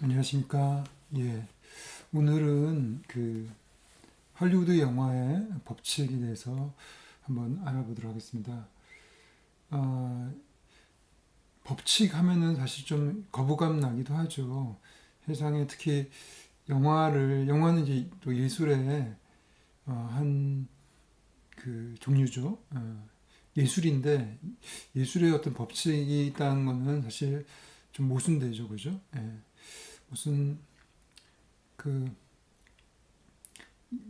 안녕하십니까. 예. 오늘은 그 할리우드 영화의 법칙에 대해서 한번 알아보도록 하겠습니다. 아, 법칙 하면은 사실 좀 거부감 나기도 하죠. 세상에 특히 영화는 이제 또 예술의 한 그 종류죠. 예술인데 예술의 어떤 법칙이 있다는 거는 사실 좀 모순되죠. 그죠? 예. 무슨 그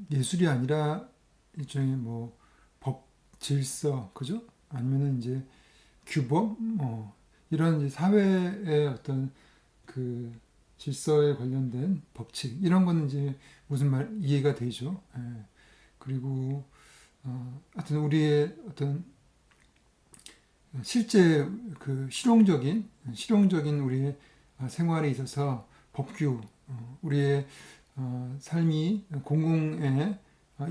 예술이 아니라 일종의 뭐 법, 질서, 그죠? 아니면은 이제 규범, 이런 이제 사회의 어떤 그 질서에 관련된 법칙 이런 거는 이제 무슨 말 이해가 되죠. 예. 그리고 하여튼 우리의 어떤 실제 그 실용적인 우리의 생활에 있어서 법규, 우리의 삶이 공공의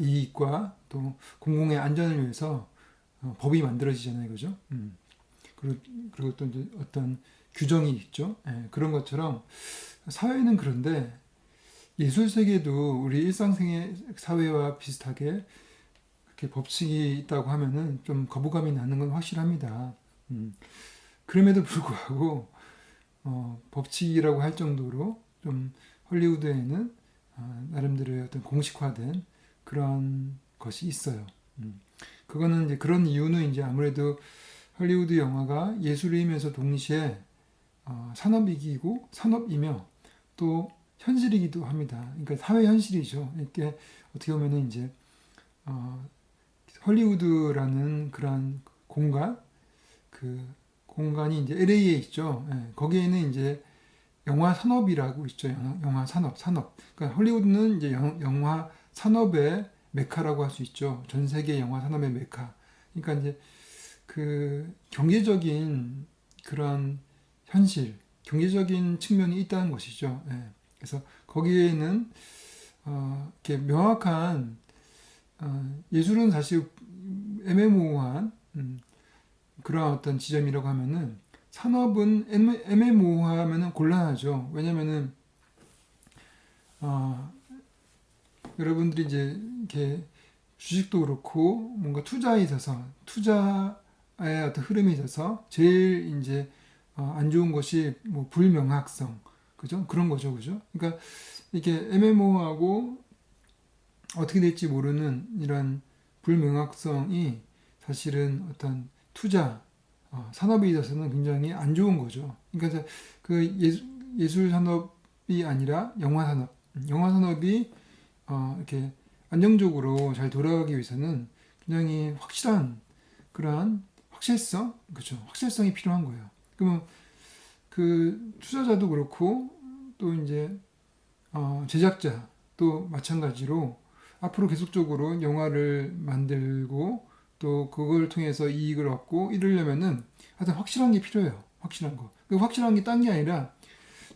이익과 또 공공의 안전을 위해서 법이 만들어지잖아요, 그죠? 그리고 또 이제 어떤 규정이 있죠. 예, 그런 것처럼 사회는 그런데 예술 세계도 우리 일상생의 사회와 비슷하게 그렇게 법칙이 있다고 하면은 좀 거부감이 나는 건 확실합니다. 그럼에도 불구하고 법칙이라고 할 정도로 좀 헐리우드에는 나름대로의 어떤 공식화된 그런 것이 있어요. 그거는 이제 그런 이유는 이제 아무래도 헐리우드 영화가 예술이면서 동시에 산업이기고 산업이며 또 현실이기도 합니다. 그러니까 사회 현실이죠. 이게 어떻게 보면은 이제 어, 헐리우드라는 그런 공간, 그 공간이 이제 LA에 있죠. 예, 거기에는 이제 영화 산업이라고 있죠. 영화 산업. 그러니까 헐리우드는 이제 영화 산업의 메카라고 할 수 있죠. 전 세계 영화 산업의 메카. 그러니까 이제 그 경제적인 그런 현실, 경제적인 측면이 있다는 것이죠. 예. 그래서 거기에는 이렇게 명확한 예술은 사실 애매모호한 그런 어떤 지점이라고 하면은 산업은 애매모호하면은 곤란하죠. 왜냐면은 어, 여러분들이 이제 이렇게 주식도 그렇고 뭔가 투자에 있어서 투자의 어떤 흐름에 있어서 제일 이제 안 좋은 것이 뭐 불명확성, 그죠? 그런 거죠, 그죠? 그러니까 이게 애매모호하고 어떻게 될지 모르는 이런 불명확성이 사실은 어떤 투자 산업에 있어서는 굉장히 안 좋은 거죠. 그러니까 그 예술 산업이 아니라 영화 산업, 영화 산업이 이렇게 안정적으로 잘 돌아가기 위해서는 굉장히 확실한 그러한 확실성, 그렇죠. 확실성이 필요한 거예요. 그러면 그 투자자도 그렇고 또 이제 제작자 또 마찬가지로 앞으로 계속적으로 영화를 만들고 또 그걸 통해서 이익을 얻고 이러려면은 하여튼 확실한 게 필요해요. 확실한 거. 그 확실한 게 딴 게 아니라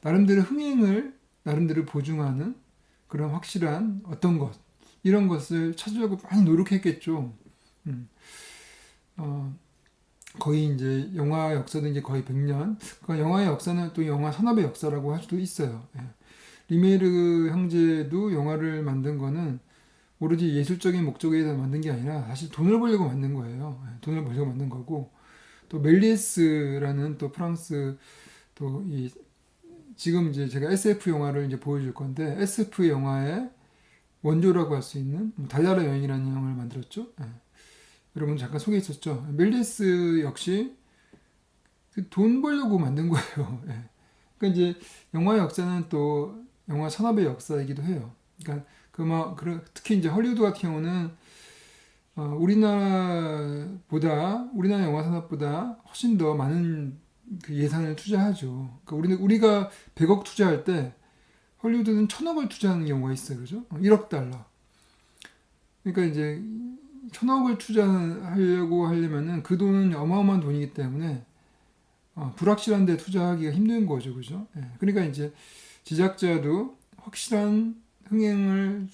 나름대로 흥행을 나름대로 보증하는 그런 확실한 어떤 것 이런 것을 찾으려고 많이 노력했겠죠. 음, 어, 거의 이제 영화 역사도 이제 거의 100년. 그러니까 영화의 역사는 또 영화 산업의 역사라고 할 수도 있어요. 예. 리메르 형제도 영화를 만든 거는 오로지 예술적인 목적에 대해서 만든 게 아니라 사실 돈을 벌려고 만든 거예요. 예, 돈을 벌려고 만든 거고 또 멜리에스라는 또 프랑스 또 이 지금 이제 제가 SF 영화를 이제 보여줄 건데 SF 영화의 원조라고 할 수 있는 달나라 여행이라는 영화를 만들었죠. 예. 여러분 잠깐 소개했었죠. 멜리에스 역시 그돈 벌려고 만든 거예요. 예. 그러니까 이제 영화의 역사는 또 영화 산업의 역사이기도 해요. 그러니까 특히 이제 헐리우드 같은 경우는 우리나라 영화 산업보다 훨씬 더 많은 그 예산을 투자하죠. 그러니까 우리가 100억 투자할 때 헐리우드는 1000억을 투자하는 경우가 있어요. 그죠? 1억 달러. 그러니까 이제 1000억을 투자하려고 하려면은 그 돈은 어마어마한 돈이기 때문에 불확실한 데 투자하기가 힘든 거죠. 그죠? 예. 그러니까 이제 제작자도 확실한 흥행을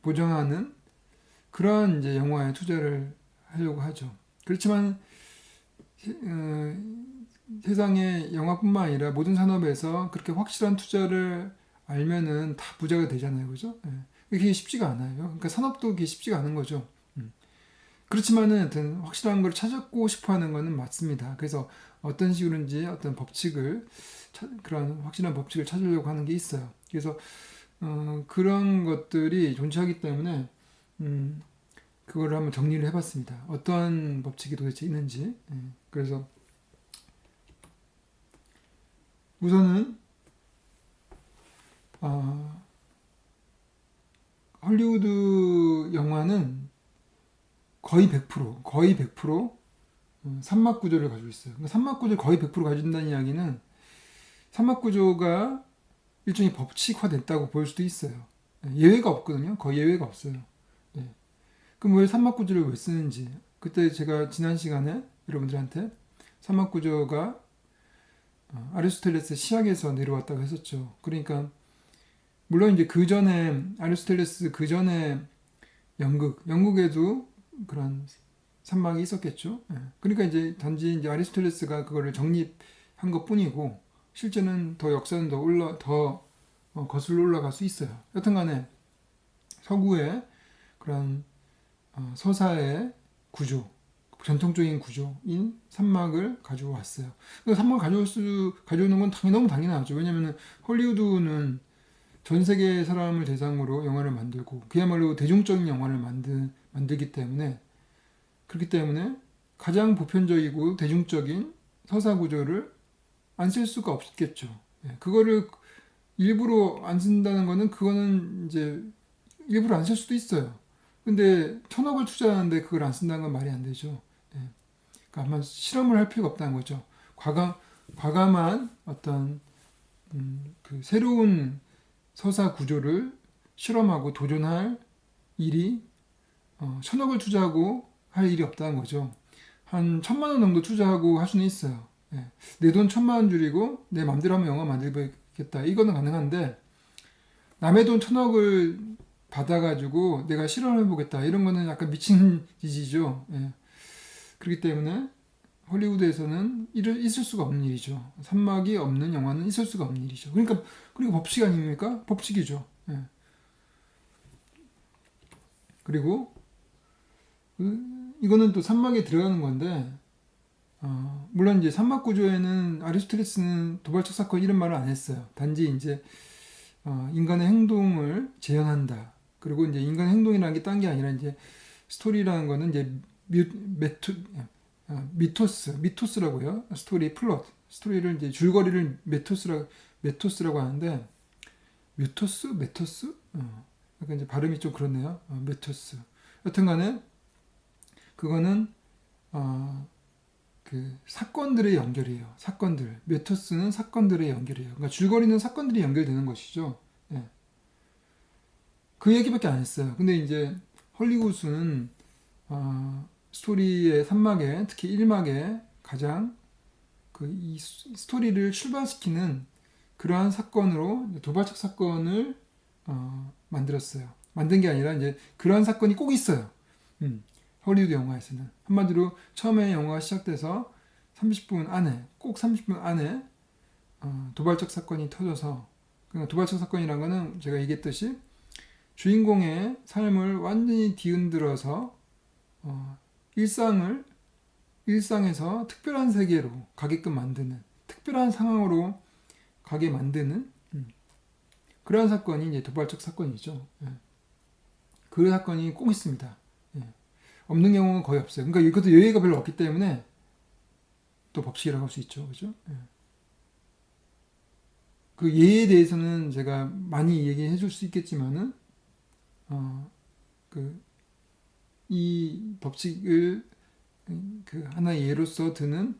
보장하는 그러한 이제 영화에 투자를 하려고 하죠. 그렇지만 세상의 영화뿐만 아니라 모든 산업에서 그렇게 확실한 투자를 알면은 다 부자가 되잖아요. 그죠? 예. 그게 쉽지가 않아요. 그러니까 산업도 그게 쉽지가 않은 거죠. 그렇지만은 하여튼 확실한 걸 찾고 싶어 하는 거는 맞습니다. 그래서 어떤 식으로인지 어떤 법칙을, 그런 확실한 법칙을 찾으려고 하는 게 있어요. 그래서 그런 것들이 존재하기 때문에 음, 그거를 한번 정리를 해봤습니다. 어떠한 법칙이 도대체 있는지. 예. 그래서 우선은 어, 헐리우드 영화는 거의 100% 삼막 구조를 가지고 있어요. 그러니까 삼막 구조를 거의 100% 가진다는 이야기는 삼막 구조가 일종의 법칙화됐다고 볼 수도 있어요. 예, 예외가 없거든요. 거의 예외가 없어요. 예. 그럼 왜 삼막 구조를 왜 쓰는지. 그때 제가 지난 시간에 여러분들한테 삼막 구조가 아리스토텔레스 시학에서 내려왔다고 했었죠. 그러니까 물론 이제 그 전에 아리스토텔레스 그 전에 영국에도 그런 산막이 있었겠죠. 예. 그러니까 이제 단지 이제 아리스토텔레스가 그거를 정립한 것뿐이고 실제는 더 역사는 더 거슬러 올라갈 수 있어요. 여튼간에 서구의 그런 서사의 구조, 전통적인 구조인 산막을 가져왔어요. 그 산막을 가져오는 건 너무 당연하죠. 왜냐하면 헐리우드는 전 세계 사람을 대상으로 영화를 만들고 그야말로 대중적인 영화를 만들기 때문에, 그렇기 때문에 가장 보편적이고 대중적인 서사 구조를 안 쓸 수가 없겠죠. 예, 그거를 일부러 안 쓴다는 거는 그거는 이제 일부러 안 쓸 수도 있어요. 근데 1,000억을 투자하는데 그걸 안 쓴다는 건 말이 안 되죠. 예, 그러니까 한번 실험을 할 필요가 없다는 거죠. 과감한 어떤 그 새로운 서사 구조를 실험하고 도전할 일이 1,000억을 투자하고 할 일이 없다는 거죠. 한 1,000만 원 정도 투자하고 할 수는 있어요. 예. 내 돈 1,000만 원 줄이고 내 맘대로 하면 영화 만들겠다. 이거는 가능한데 남의 돈 1,000억을 받아가지고 내가 실험해보겠다. 이런 거는 약간 미친 짓이죠. 예. 그렇기 때문에 헐리우드에서는 있을 수가 없는 일이죠. 산막이 없는 영화는 있을 수가 없는 일이죠. 그러니까 그리고 법칙 아닙니까? 법칙이죠. 예. 그리고 이거는 또 산막에 들어가는 건데 물론 이제 산막 구조에는 아리스토텔레스는 도발적 사건 이런 말을 안 했어요. 단지 이제 인간의 행동을 재현한다. 그리고 이제 인간의 행동이라는 게 딴 게 아니라 이제 스토리라는 거는 이제 뮤, 메토, 미토스라고요. 스토리 플롯. 스토리를 이제 줄거리를 메토스라고 하는데 메토스? 약간 이제 발음이 좀 그렇네요. 메토스. 여튼간에 그거는 그 사건들의 연결이에요. 사건들. 메토스는 사건들의 연결이에요. 그러니까 줄거리는 사건들이 연결되는 것이죠. 예. 그 얘기밖에 안 했어요. 근데 이제 헐리우드는 스토리의 3막에 특히 1막에 가장 이 스토리를 출발시키는 그러한 사건으로 도발적 사건을 만들었어요. 만든 게 아니라 이제 그러한 사건이 꼭 있어요. 헐리우드 영화에서는 한마디로 처음에 영화가 시작돼서 30분 안에 꼭 30분 안에 도발적 사건이 터져서, 그러니까 도발적 사건이라는 거는 제가 얘기했듯이 주인공의 삶을 완전히 뒤흔들어서 일상에서 특별한 세계로 가게끔 만드는, 특별한 상황으로 가게 만드는 그러한 사건이 이제 도발적 사건이죠. 예. 그 사건이 꼭 있습니다. 예. 없는 경우는 거의 없어요. 그러니까 이것도 예외가 별로 없기 때문에 또 법칙이라고 할 수 있죠. 그죠? 예. 그 예에 대해서는 제가 많이 얘기해 줄 수 있겠지만은, 이 법칙을 그 하나의 예로서 드는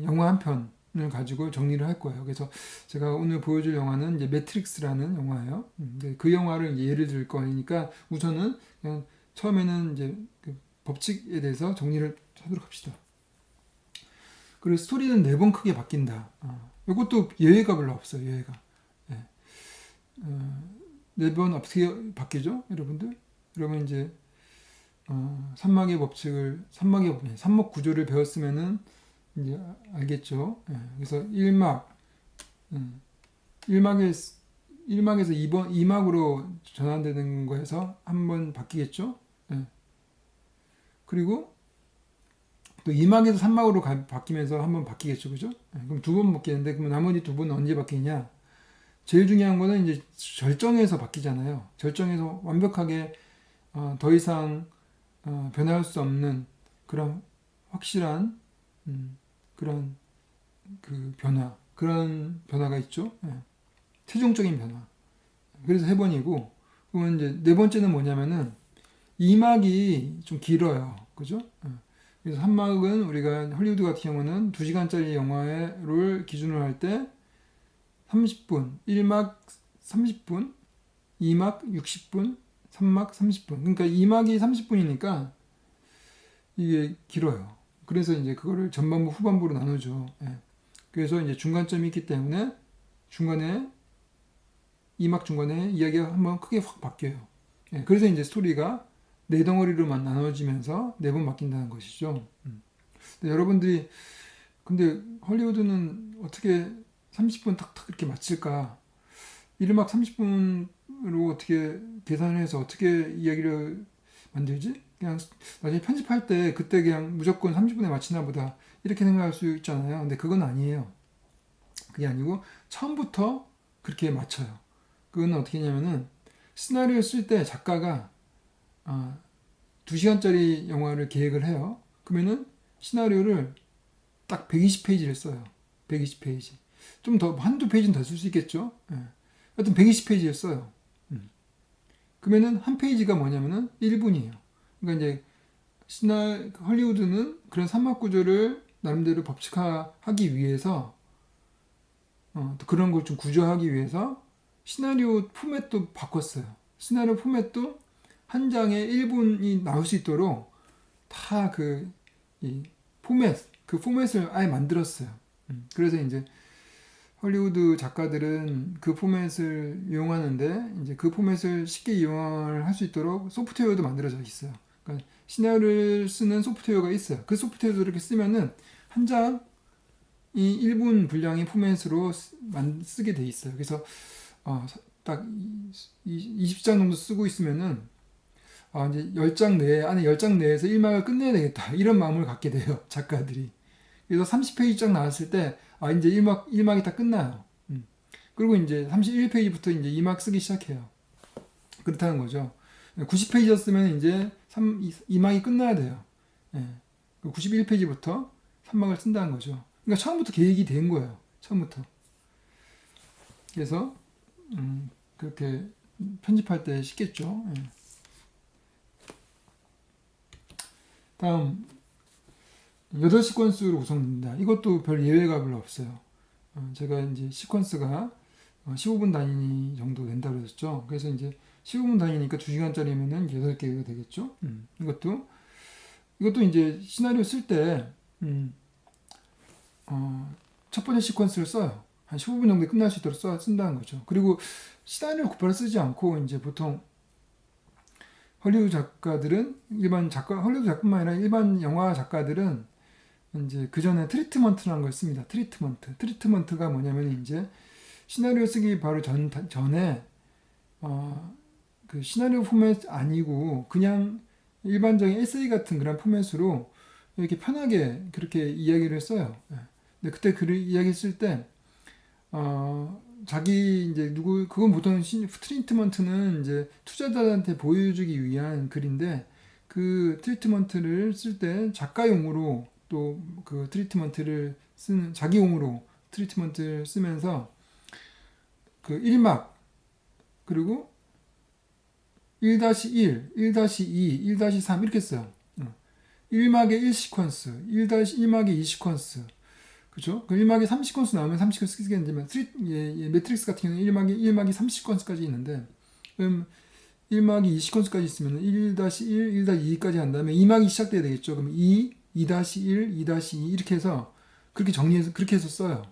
영화 한 편을 가지고 정리를 할 거예요. 그래서 제가 오늘 보여줄 영화는 이제 매트릭스라는 영화예요. 그 영화를 이제 예를 들 거니까 우선은 그냥 처음에는 이제 그 법칙에 대해서 정리를 하도록 합시다. 그리고 스토리는 4번 크게 바뀐다. 이것도 예외가 별로 없어요. 예외가. 예. 4번 어떻게 바뀌죠, 여러분들? 그러면 이제 삼막 구조를 배웠으면은 이제 알겠죠? 예, 그래서 1막, 1막에서 2막으로 전환되는 거에서 한 번 바뀌겠죠? 예. 그리고 또 2막에서 3막으로 바뀌면서 한 번 바뀌겠죠, 그죠? 예, 그럼 두 번 바뀌는데, 그럼 나머지 두 번은 언제 바뀌냐? 제일 중요한 거는 이제 절정에서 바뀌잖아요. 절정에서 완벽하게 더 이상 변할 수 없는 그런 확실한 그런 그 그런 변화가 있죠. 예. 최종적인 변화. 그래서 세 번이고, 그러면 이제 네 번째는 뭐냐면은 2막이 좀 길어요. 그죠? 예. 그래서 3막은 우리가 헐리우드 같은 경우는 2시간짜리 영화를 기준으로 할 때 30분, 1막 30분, 2막 60분, 3막 30분. 그러니까 2막이 30분이니까 이게 길어요. 그래서 이제 그거를 전반부, 후반부로 나누죠. 예. 그래서 이제 중간점이 있기 때문에 중간에 2막 중간에 이야기가 한번 크게 확 바뀌어요. 예. 그래서 이제 스토리가 네 덩어리로만 나눠지면서 네 번 바뀐다는 것이죠. 근데 여러분들이 근데 헐리우드는 어떻게 30분 탁탁 이렇게 맞출까? 1막 30분으로 어떻게 계산해서 어떻게 이야기를 만들지? 그냥 나중에 편집할 때 그때 그냥 무조건 30분에 맞추나 보다 이렇게 생각할 수 있잖아요. 근데 그건 아니에요. 그게 아니고 처음부터 그렇게 맞춰요. 그거는 어떻게 하냐면은 시나리오 쓸 때 작가가 2시간짜리 영화를 계획을 해요. 그러면은 시나리오를 딱 120페이지를 써요. 120페이지. 좀 더, 한두 페이지는 더 쓸 수 있겠죠? 예. 하여튼 120페이지를 써요. 그러면은 한 페이지가 뭐냐면은 1분이에요. 그러니까 이제 헐리우드는 그런 산막 구조를 나름대로 법칙화하기 위해서 또 그런 걸 좀 구조하기 위해서 시나리오 포맷도 바꿨어요. 시나리오 포맷도 한 장에 1분이 나올 수 있도록 다 이 그 포맷을 아예 만들었어요. 그래서 이제 헐리우드 작가들은 그 포맷을 이용하는데 이제 그 포맷을 쉽게 이용을 할 수 있도록 소프트웨어도 만들어져 있어요. 그러니까 시나리오를 쓰는 소프트웨어가 있어요. 그 소프트웨어를 이렇게 쓰면은 한 장이 1분 분량의 포맷으로 쓰게 돼 있어요. 그래서 딱 20장 정도 쓰고 있으면은 이제 10장 내에 안에 10장 내에서 1막을 끝내야 되겠다. 이런 마음을 갖게 돼요. 작가들이. 그래서 30페이지 쫙 나왔을 때 이제 1막이 다 끝나요. 그리고 이제 31페이지부터 이제 2막 쓰기 시작해요. 그렇다는 거죠. 90페이지였으면 이제 2막이 끝나야 돼요. 예. 91페이지부터 3막을 쓴다는 거죠. 그러니까 처음부터 계획이 된 거예요. 처음부터. 그래서 그렇게 편집할 때 쉽겠죠. 예. 다음 8시퀀스로 구성됩니다. 이것도 별 예외가 별로 없어요. 제가 이제 시퀀스가 15분 단위 정도 된다고 그랬죠. 그래서 이제 15분 단위니까 2시간짜리면은 8개가 되겠죠. 이것도 이제 시나리오 쓸 때, 첫 번째 시퀀스를 써요. 한 15분 정도에 끝날 수 있도록 쓴다는 거죠. 그리고 시나리오 곧바로 쓰지 않고 이제 보통 헐리우드 작가들은 헐리우드 작가뿐만 아니라 일반 영화 작가들은 이제 그 전에 트리트먼트라는 걸 씁니다. 트리트먼트가 뭐냐면 이제 시나리오 쓰기 바로 전에 그 시나리오 포맷 아니고 그냥 일반적인 에세이 같은 그런 포맷으로 이렇게 편하게 그렇게 이야기를 써요. 근데 그때 그 이야기 쓸 때 자기 이제 그건 보통 트리트먼트는 이제 투자자들한테 보여주기 위한 글인데 그 트리트먼트를 쓸 때 작가용으로 또 그 트리트먼트를 쓰는 자기용으로 트리트먼트를 쓰면서 그 1막 그리고 1-1, 1-2, 1-3 이렇게 써요. 1막에 1시퀀스, 1-1막에 2시퀀스. 그죠? 그 1막에 3시퀀스 나오면 3시퀀스 쓰겠는데, 매트릭스 같은 경우는 1막이 3시퀀스까지 있는데, 그럼 1막이 2시퀀스까지 있으면 1-1, 1-2까지 한 다음에 2막이 시작돼야 되겠죠? 그럼 2, 2-1, 2-2 이렇게 해서 그렇게 해서 써요.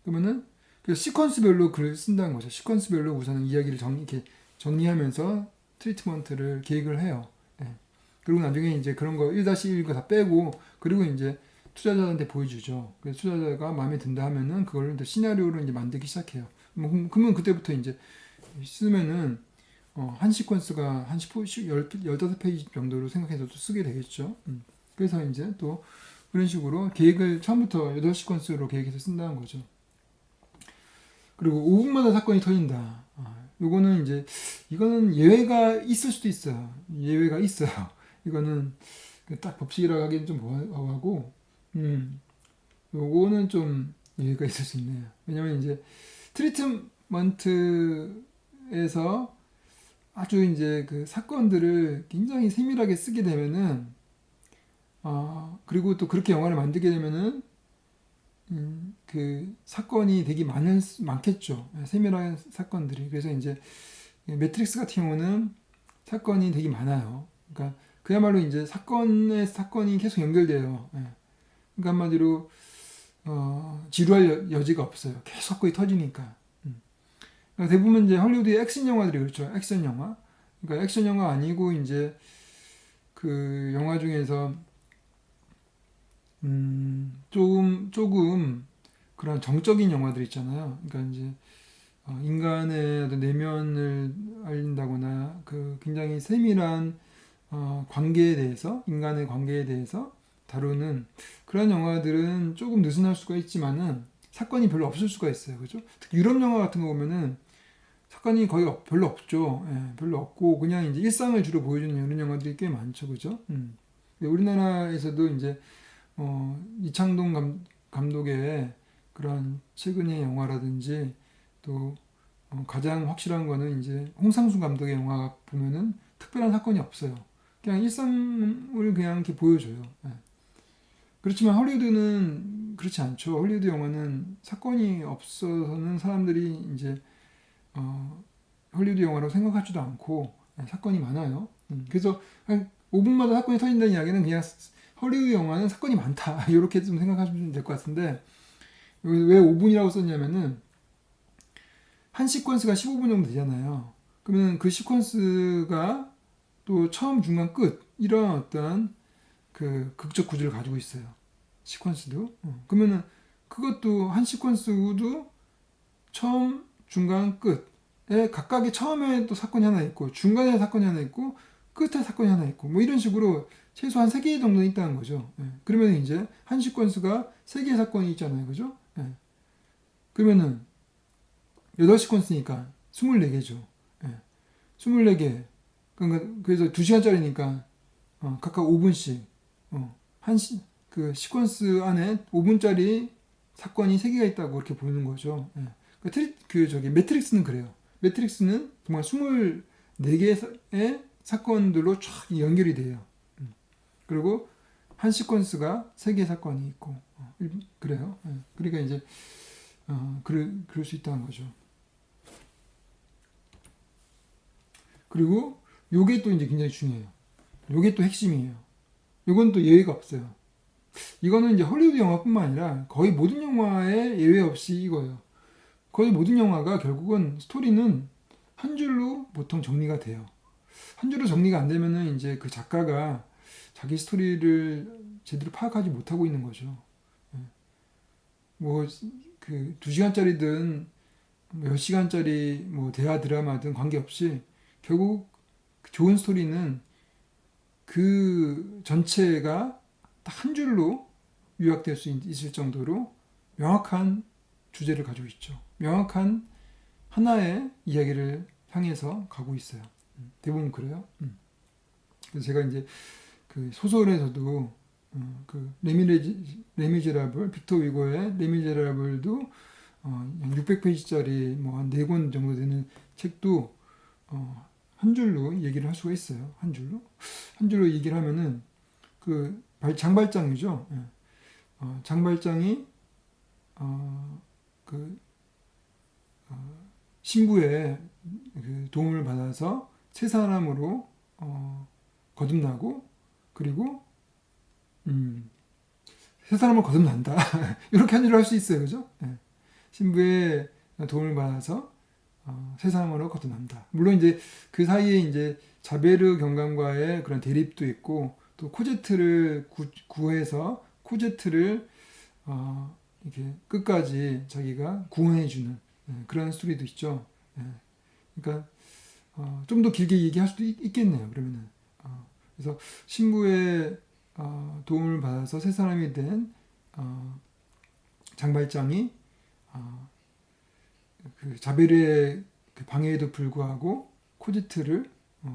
그러면은 그래서 시퀀스별로 글을 쓴다는 거죠. 시퀀스별로 우선은 이야기를 이렇게 정리하면서 트리트먼트를 계획을 해요. 예. 그리고 나중에 이제 그런 거 1-1 거 다 빼고 그리고 이제 투자자한테 보여주죠. 그래서 투자자가 마음에 든다 하면은 그걸 이제 시나리오로 이제 만들기 시작해요. 그러면 그때부터 이제 쓰면은 한 시퀀스가 한 15페이지 정도로 생각해서 또 쓰게 되겠죠. 그래서 이제 또 그런 식으로 계획을 처음부터 8시퀀스로 계획해서 쓴다는 거죠. 그리고 5분마다 사건이 터진다. 요거는 이제, 이거는 예외가 있을 수도 있어요. 예외가 있어요. 이거는 딱 법칙이라고 하기엔 좀 뭐하고, 요거는 좀 예외가 있을 수 있네요. 왜냐면 이제 트리트먼트에서 아주 이제 그 사건들을 굉장히 세밀하게 쓰게 되면은, 그리고 또 그렇게 영화를 만들게 되면은, 그 사건이 되게 많겠죠. 세밀한 사건들이. 그래서 이제 매트릭스 같은 경우는 사건이 되게 많아요. 그러니까 그야말로 이제 사건이 계속 연결돼요. 예. 그러니까 한마디로 지루할 여지가 없어요. 계속 사건이 터지니까. 그러니까 대부분 이제 헐리우드의 액션 영화들이 그렇죠. 액션 영화. 그러니까 액션 영화 아니고 이제 그 영화 중에서 조금 그런 정적인 영화들 있잖아요. 그러니까 이제 인간의 어떤 내면을 알린다거나 그 굉장히 세밀한 관계에 대해서, 인간의 관계에 대해서 다루는 그런 영화들은 조금 느슨할 수가 있지만은 사건이 별로 없을 수가 있어요. 그죠? 특히 유럽 영화 같은 거 보면은 사건이 거의 별로 없죠. 예, 별로 없고 그냥 이제 일상을 주로 보여주는 이런 영화들이 꽤 많죠. 그죠? 우리나라에서도 이제 이창동 감독의 그런 최근의 영화라든지 또 가장 확실한 거는 이제 홍상수 감독의 영화 보면은 특별한 사건이 없어요. 그냥 일상을 그냥 이렇게 보여줘요. 예. 그렇지만 헐리우드는 그렇지 않죠. 헐리우드 영화는 사건이 없어서는 사람들이 이제 헐리우드 영화라고 생각하지도 않고 사건이 많아요. 그래서 한 5분마다 사건이 터진다는 이야기는 그냥 헐리우드 영화는 사건이 많다 이렇게 좀 생각하시면 될 것 같은데 왜 5분이라고 썼냐면은 한 시퀀스가 15분 정도 되잖아요. 그러면 그 시퀀스가 또 처음, 중간, 끝 이런 어떤 그 극적 구조를 가지고 있어요. 시퀀스도. 그러면은 그것도 한 시퀀스도 처음, 중간, 끝에 각각의 처음에 또 사건이 하나 있고 중간에 사건이 하나 있고 끝에 사건이 하나 있고 뭐 이런 식으로 최소한 3개 정도는 있다는 거죠. 그러면 이제 한 시퀀스가 3개의 사건이 있잖아요. 그죠? 그러면은 8시퀀스니까 24개죠. 24개. 그러니까 그래서 2시간짜리니까 각각 5분씩 그 시퀀스 안에 5분짜리 사건이 3개가 있다고 그렇게 보는 거죠. 저기 매트릭스는 그래요. 매트릭스는 정말 24개의 사건들로 쫙 연결이 돼요. 그리고 한 시퀀스가 3개의 사건이 있고 그래요. 그러니까 이제 그럴 수 있다는 거죠. 그리고 요게 또 이제 굉장히 중요해요. 요게 또 핵심이에요. 요건 또 예외가 없어요. 이거는 이제 헐리우드 영화뿐만 아니라 거의 모든 영화에 예외 없이 이거예요. 거의 모든 영화가 결국은 스토리는 한 줄로 보통 정리가 돼요. 한 줄로 정리가 안 되면은 이제 그 작가가 자기 스토리를 제대로 파악하지 못하고 있는 거죠. 뭐 그 2시간짜리든 몇 시간짜리 뭐 대화 드라마든 관계없이 결국 좋은 스토리는 그 전체가 딱 한 줄로 요약될 수 있을 정도로 명확한 주제를 가지고 있죠. 명확한 하나의 이야기를 향해서 가고 있어요. 대부분 그래요. 그래서 제가 이제 그 소설에서도 그 레미제라블 빅터 위고의 레미제라블도 600페이지짜리 뭐 한 4권 정도 되는 책도 한 줄로 얘기를 할 수가 있어요. 한 줄로 얘기를 하면은 그 장발장이죠. 장발장이 그 신부의 그 도움을 받아서 세 사람으로 거듭나고 그리고 세 사람을 거듭난다. 이렇게 한 줄로 할 수 있어요. 그죠? 신부의 도움을 받아서 세 사람으로 거듭난다. 물론 이제 그 사이에 이제 자베르 경감과의 그런 대립도 있고 또 코제트를 구해서 코제트를 이렇게 끝까지 자기가 구원해주는 그런 스토리도 있죠. 그러니까 좀 더 길게 얘기할 수도 있겠네요. 그러면은 그래서 신부의 도움을 받아서 새 사람이 된 장발장이 그 자베르의 그 방해에도 불구하고 코제트를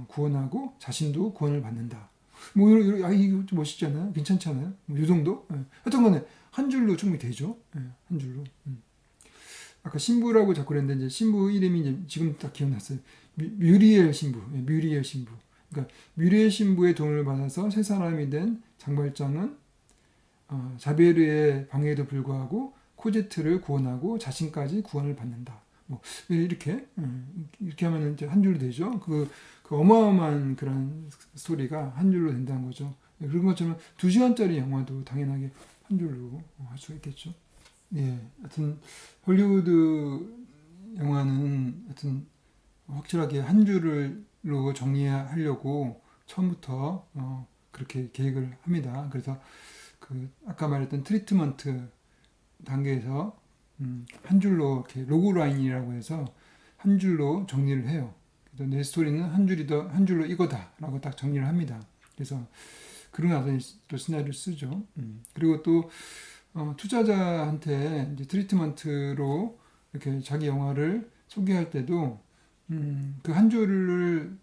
구원하고 자신도 구원을 받는다. 뭐 이거 좀 멋있지 않아요? 괜찮지 않아요? 뭐이 정도? 하여튼간에 한 줄로 충분히 되죠. 한 줄로. 아까 신부라고 자꾸 그랬는데 이제 신부 이름이 이제 지금 딱 기억났어요. 뮤리엘 신부. 뮤리엘 신부. 그러니까 뮤리엘 신부의 도움을 받아서 새 사람이 된 장발장은 자베르의 방해에도 불구하고 코제트를 구원하고 자신까지 구원을 받는다. 뭐 이렇게 하면 이제 한 줄로 되죠. 그 어마어마한 그런 스토리가 한 줄로 된다는 거죠. 그런 것처럼 2시간짜리 영화도 당연하게 한 줄로 할 수 있겠죠. 예, 하여튼 헐리우드 영화는 하여튼 확실하게 한 줄로 정리하려고 처음부터 그렇게 계획을 합니다. 그래서 그 아까 말했던 트리트먼트 단계에서 한 줄로 이렇게 로그 라인이라고 해서 한 줄로 정리를 해요. 그래서 내 스토리는 한 줄로 이거다라고 딱 정리를 합니다. 그래서 그러고 나서 또 시나리오를 쓰죠. 그리고 또 투자자한테 이제 트리트먼트로 이렇게 자기 영화를 소개할 때도 그 한 줄을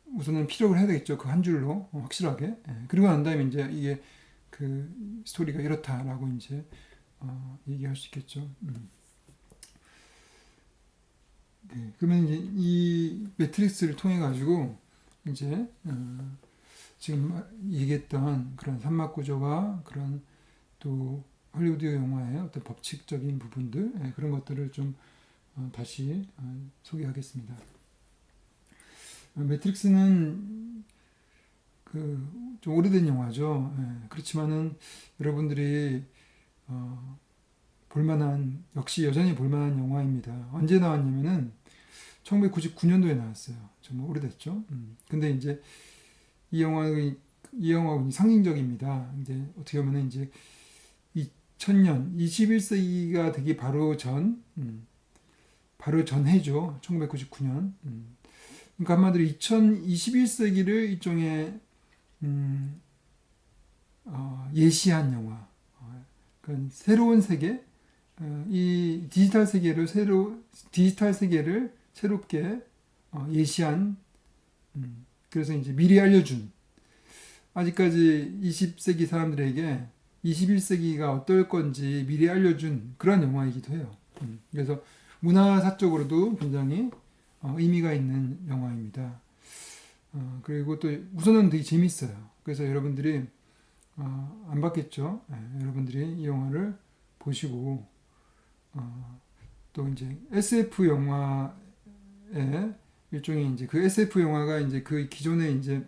우선은 피력을 해야 되겠죠. 그 한 줄로 확실하게. 그리고 난 다음에 이제 이게 그 스토리가 이렇다라고 이제 얘기할 수 있겠죠. 네, 그러면 이제 이 매트릭스를 통해 가지고 이제 지금 얘기했던 그런 산막 구조와 그런 또 헐리우드 영화의 어떤 법칙적인 부분들 그런 것들을 좀 다시 소개하겠습니다. 매트릭스는 그 좀 오래된 영화죠. 그렇지만은 여러분들이 볼만한 역시 여전히 볼만한 영화입니다. 언제 나왔냐면은 1999년도에 나왔어요. 정말 오래됐죠. 근데 이제 이 영화는 상징적입니다. 이제 어떻게 보면 이제 2000년 21세기가 되기 바로 전해죠. 1999년. 그러니까 한마디로 2021세기를 일종의 예시한 영화. 그러니까 새로운 세계, 이 디지털 세계를 새롭게 예시한, 그래서 이제 미리 알려준, 아직까지 20세기 사람들에게 21세기가 어떨 건지 미리 알려준 그런 영화이기도 해요. 그래서 문화사적으로도 굉장히 의미가 있는 영화입니다. 그리고 또 우선은 되게 재밌어요. 그래서 여러분들이 안 봤겠죠? 여러분들이 이 영화를 보시고 또 이제 SF 영화의 일종의 이제 그 SF 영화가 이제 그 기존에 이제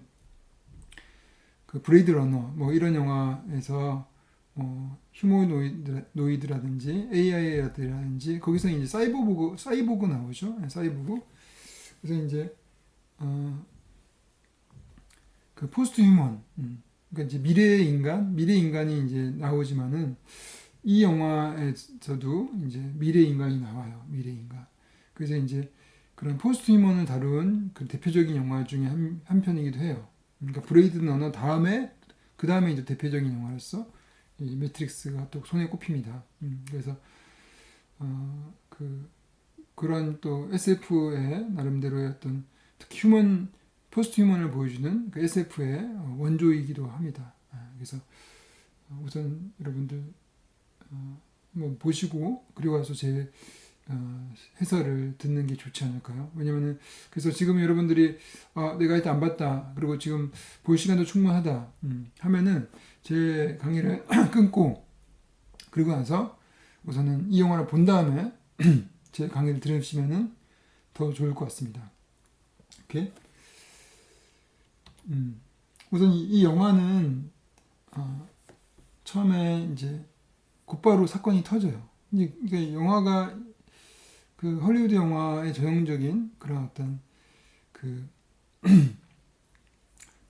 그 브레이드 러너 뭐 이런 영화에서 휴머노이드라든지 AI라든지 거기서 이제 사이보그 나오죠. 사이보그. 그래서 이제 그 포스트 휴먼 그러니까 이제 미래 인간이 이제 나오지만은 이 영화에서도 이제 미래 인간이 나와요. 미래 인간. 그래서 이제 그런 포스트 휴먼을 다룬 그 대표적인 영화 중에 한 편이기도 해요. 그러니까 브레이드 러너 그 다음에 이제 대표적인 영화로서 이 매트릭스가 또 손에 꼽힙니다. 그래서 그런 또 SF의 나름대로의 어떤 특히 포스트 휴먼을 보여주는 그 SF의 원조이기도 합니다. 그래서 우선 여러분들 한번 보시고 그리고 와서 제 해설을 듣는 게 좋지 않을까요? 왜냐면은 그래서 지금 여러분들이 내가 일단 안 봤다 그리고 지금 볼 시간도 충분하다 하면은 제 강의를 끊고 그리고 나서 우선은 이 영화를 본 다음에 제 강의를 들으시면은 더 좋을 것 같습니다. 오케이? 우선 이 영화는 처음에 이제 곧바로 사건이 터져요. 그러니까 영화가 그 헐리우드 영화의 전형적인 그런 어떤 그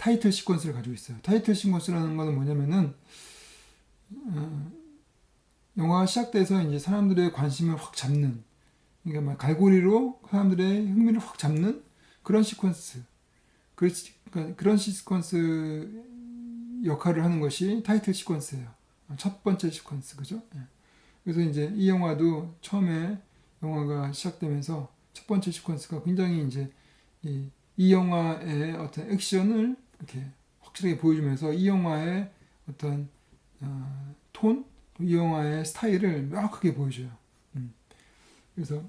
타이틀 시퀀스를 가지고 있어요. 타이틀 시퀀스라는 거는 뭐냐면은 영화가 시작돼서 이제 사람들의 관심을 확 잡는, 그러니까 막 갈고리로 사람들의 흥미를 확 잡는 그런 시퀀스, 그러니까 그런 시퀀스 역할을 하는 것이 타이틀 시퀀스예요. 첫 번째 시퀀스, 그죠? 예. 그래서 이제 이 영화도 처음에 영화가 시작되면서 첫 번째 시퀀스가 굉장히 이제 이 영화의 어떤 액션을 이렇게 확실하게 보여주면서 이 영화의 어떤 톤, 이 영화의 스타일을 명확하게 보여줘요. 그래서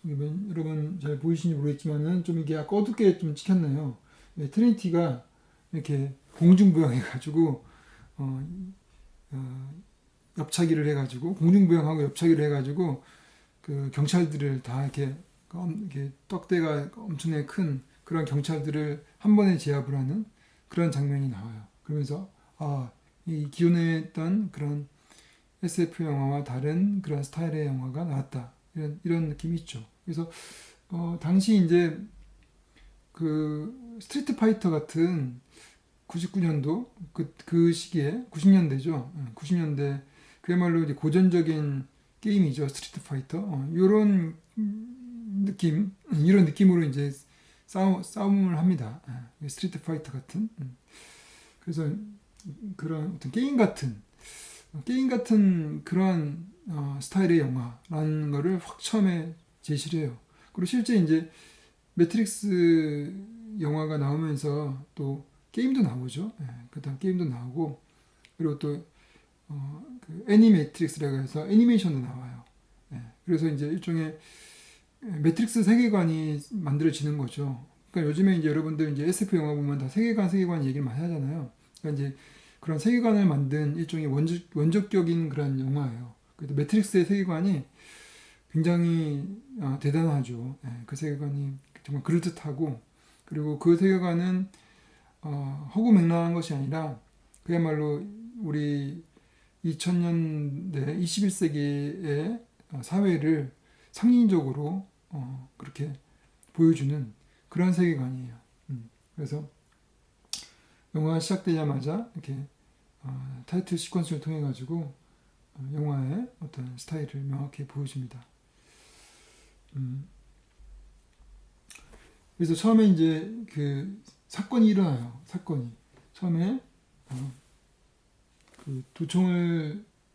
여러분 잘 보이시는지 모르겠지만은 좀 이게 아까 어둡게 좀 찍혔네요. 트리니티가 이렇게 공중부양해가지고 옆차기를 해가지고 공중부양하고 옆차기를 해가지고 그 경찰들을 다 이렇게 떡대가 엄청나게 큰 그런 경찰들을 한 번에 제압을 하는 그런 장면이 나와요. 그러면서 이 기존에 했던 그런 SF 영화와 다른 그런 스타일의 영화가 나왔다. 이런 느낌이 있죠. 그래서 당시 이제 그 스트리트 파이터 같은 99년도 그 시기에 90년대죠. 90년대 그야말로 이제 고전적인 게임이죠. 스트리트 파이터. 이런 느낌, 이런 느낌으로 이제 싸움을 합니다. 스트리트 파이터 같은. 그래서 그런 어떤 게임 같은 그런 스타일의 영화라는 거를 확 처음에 제시를 해요. 그리고 실제 이제 매트릭스 영화가 나오면서 또 게임도 나오죠. 그다음 게임도 나오고 그리고 또 그 애니매트릭스라고 해서 애니메이션도 나와요. 그래서 이제 일종의 매트릭스 세계관이 만들어지는 거죠. 그러니까 요즘에 이제 여러분들 이제 SF 영화 보면 다 세계관 얘기를 많이 하잖아요. 그러니까 이제 그런 세계관을 만든 일종의 원적격인 그런 영화예요. 그래서 매트릭스의 세계관이 굉장히 대단하죠. 그 세계관이 정말 그럴듯하고 그리고 그 세계관은 허구맹랑한 것이 아니라 그야말로 우리 2000년대 21세기의 사회를 상징적으로 그렇게 보여주는 그런 세계관이에요. 그래서 영화가 시작되자마자 이렇게 타이틀 시퀀스를 통해 가지고 영화의 어떤 스타일을 명확히 보여줍니다. 그래서 처음에 이제 그 사건이 일어나요. 사건이 처음에 그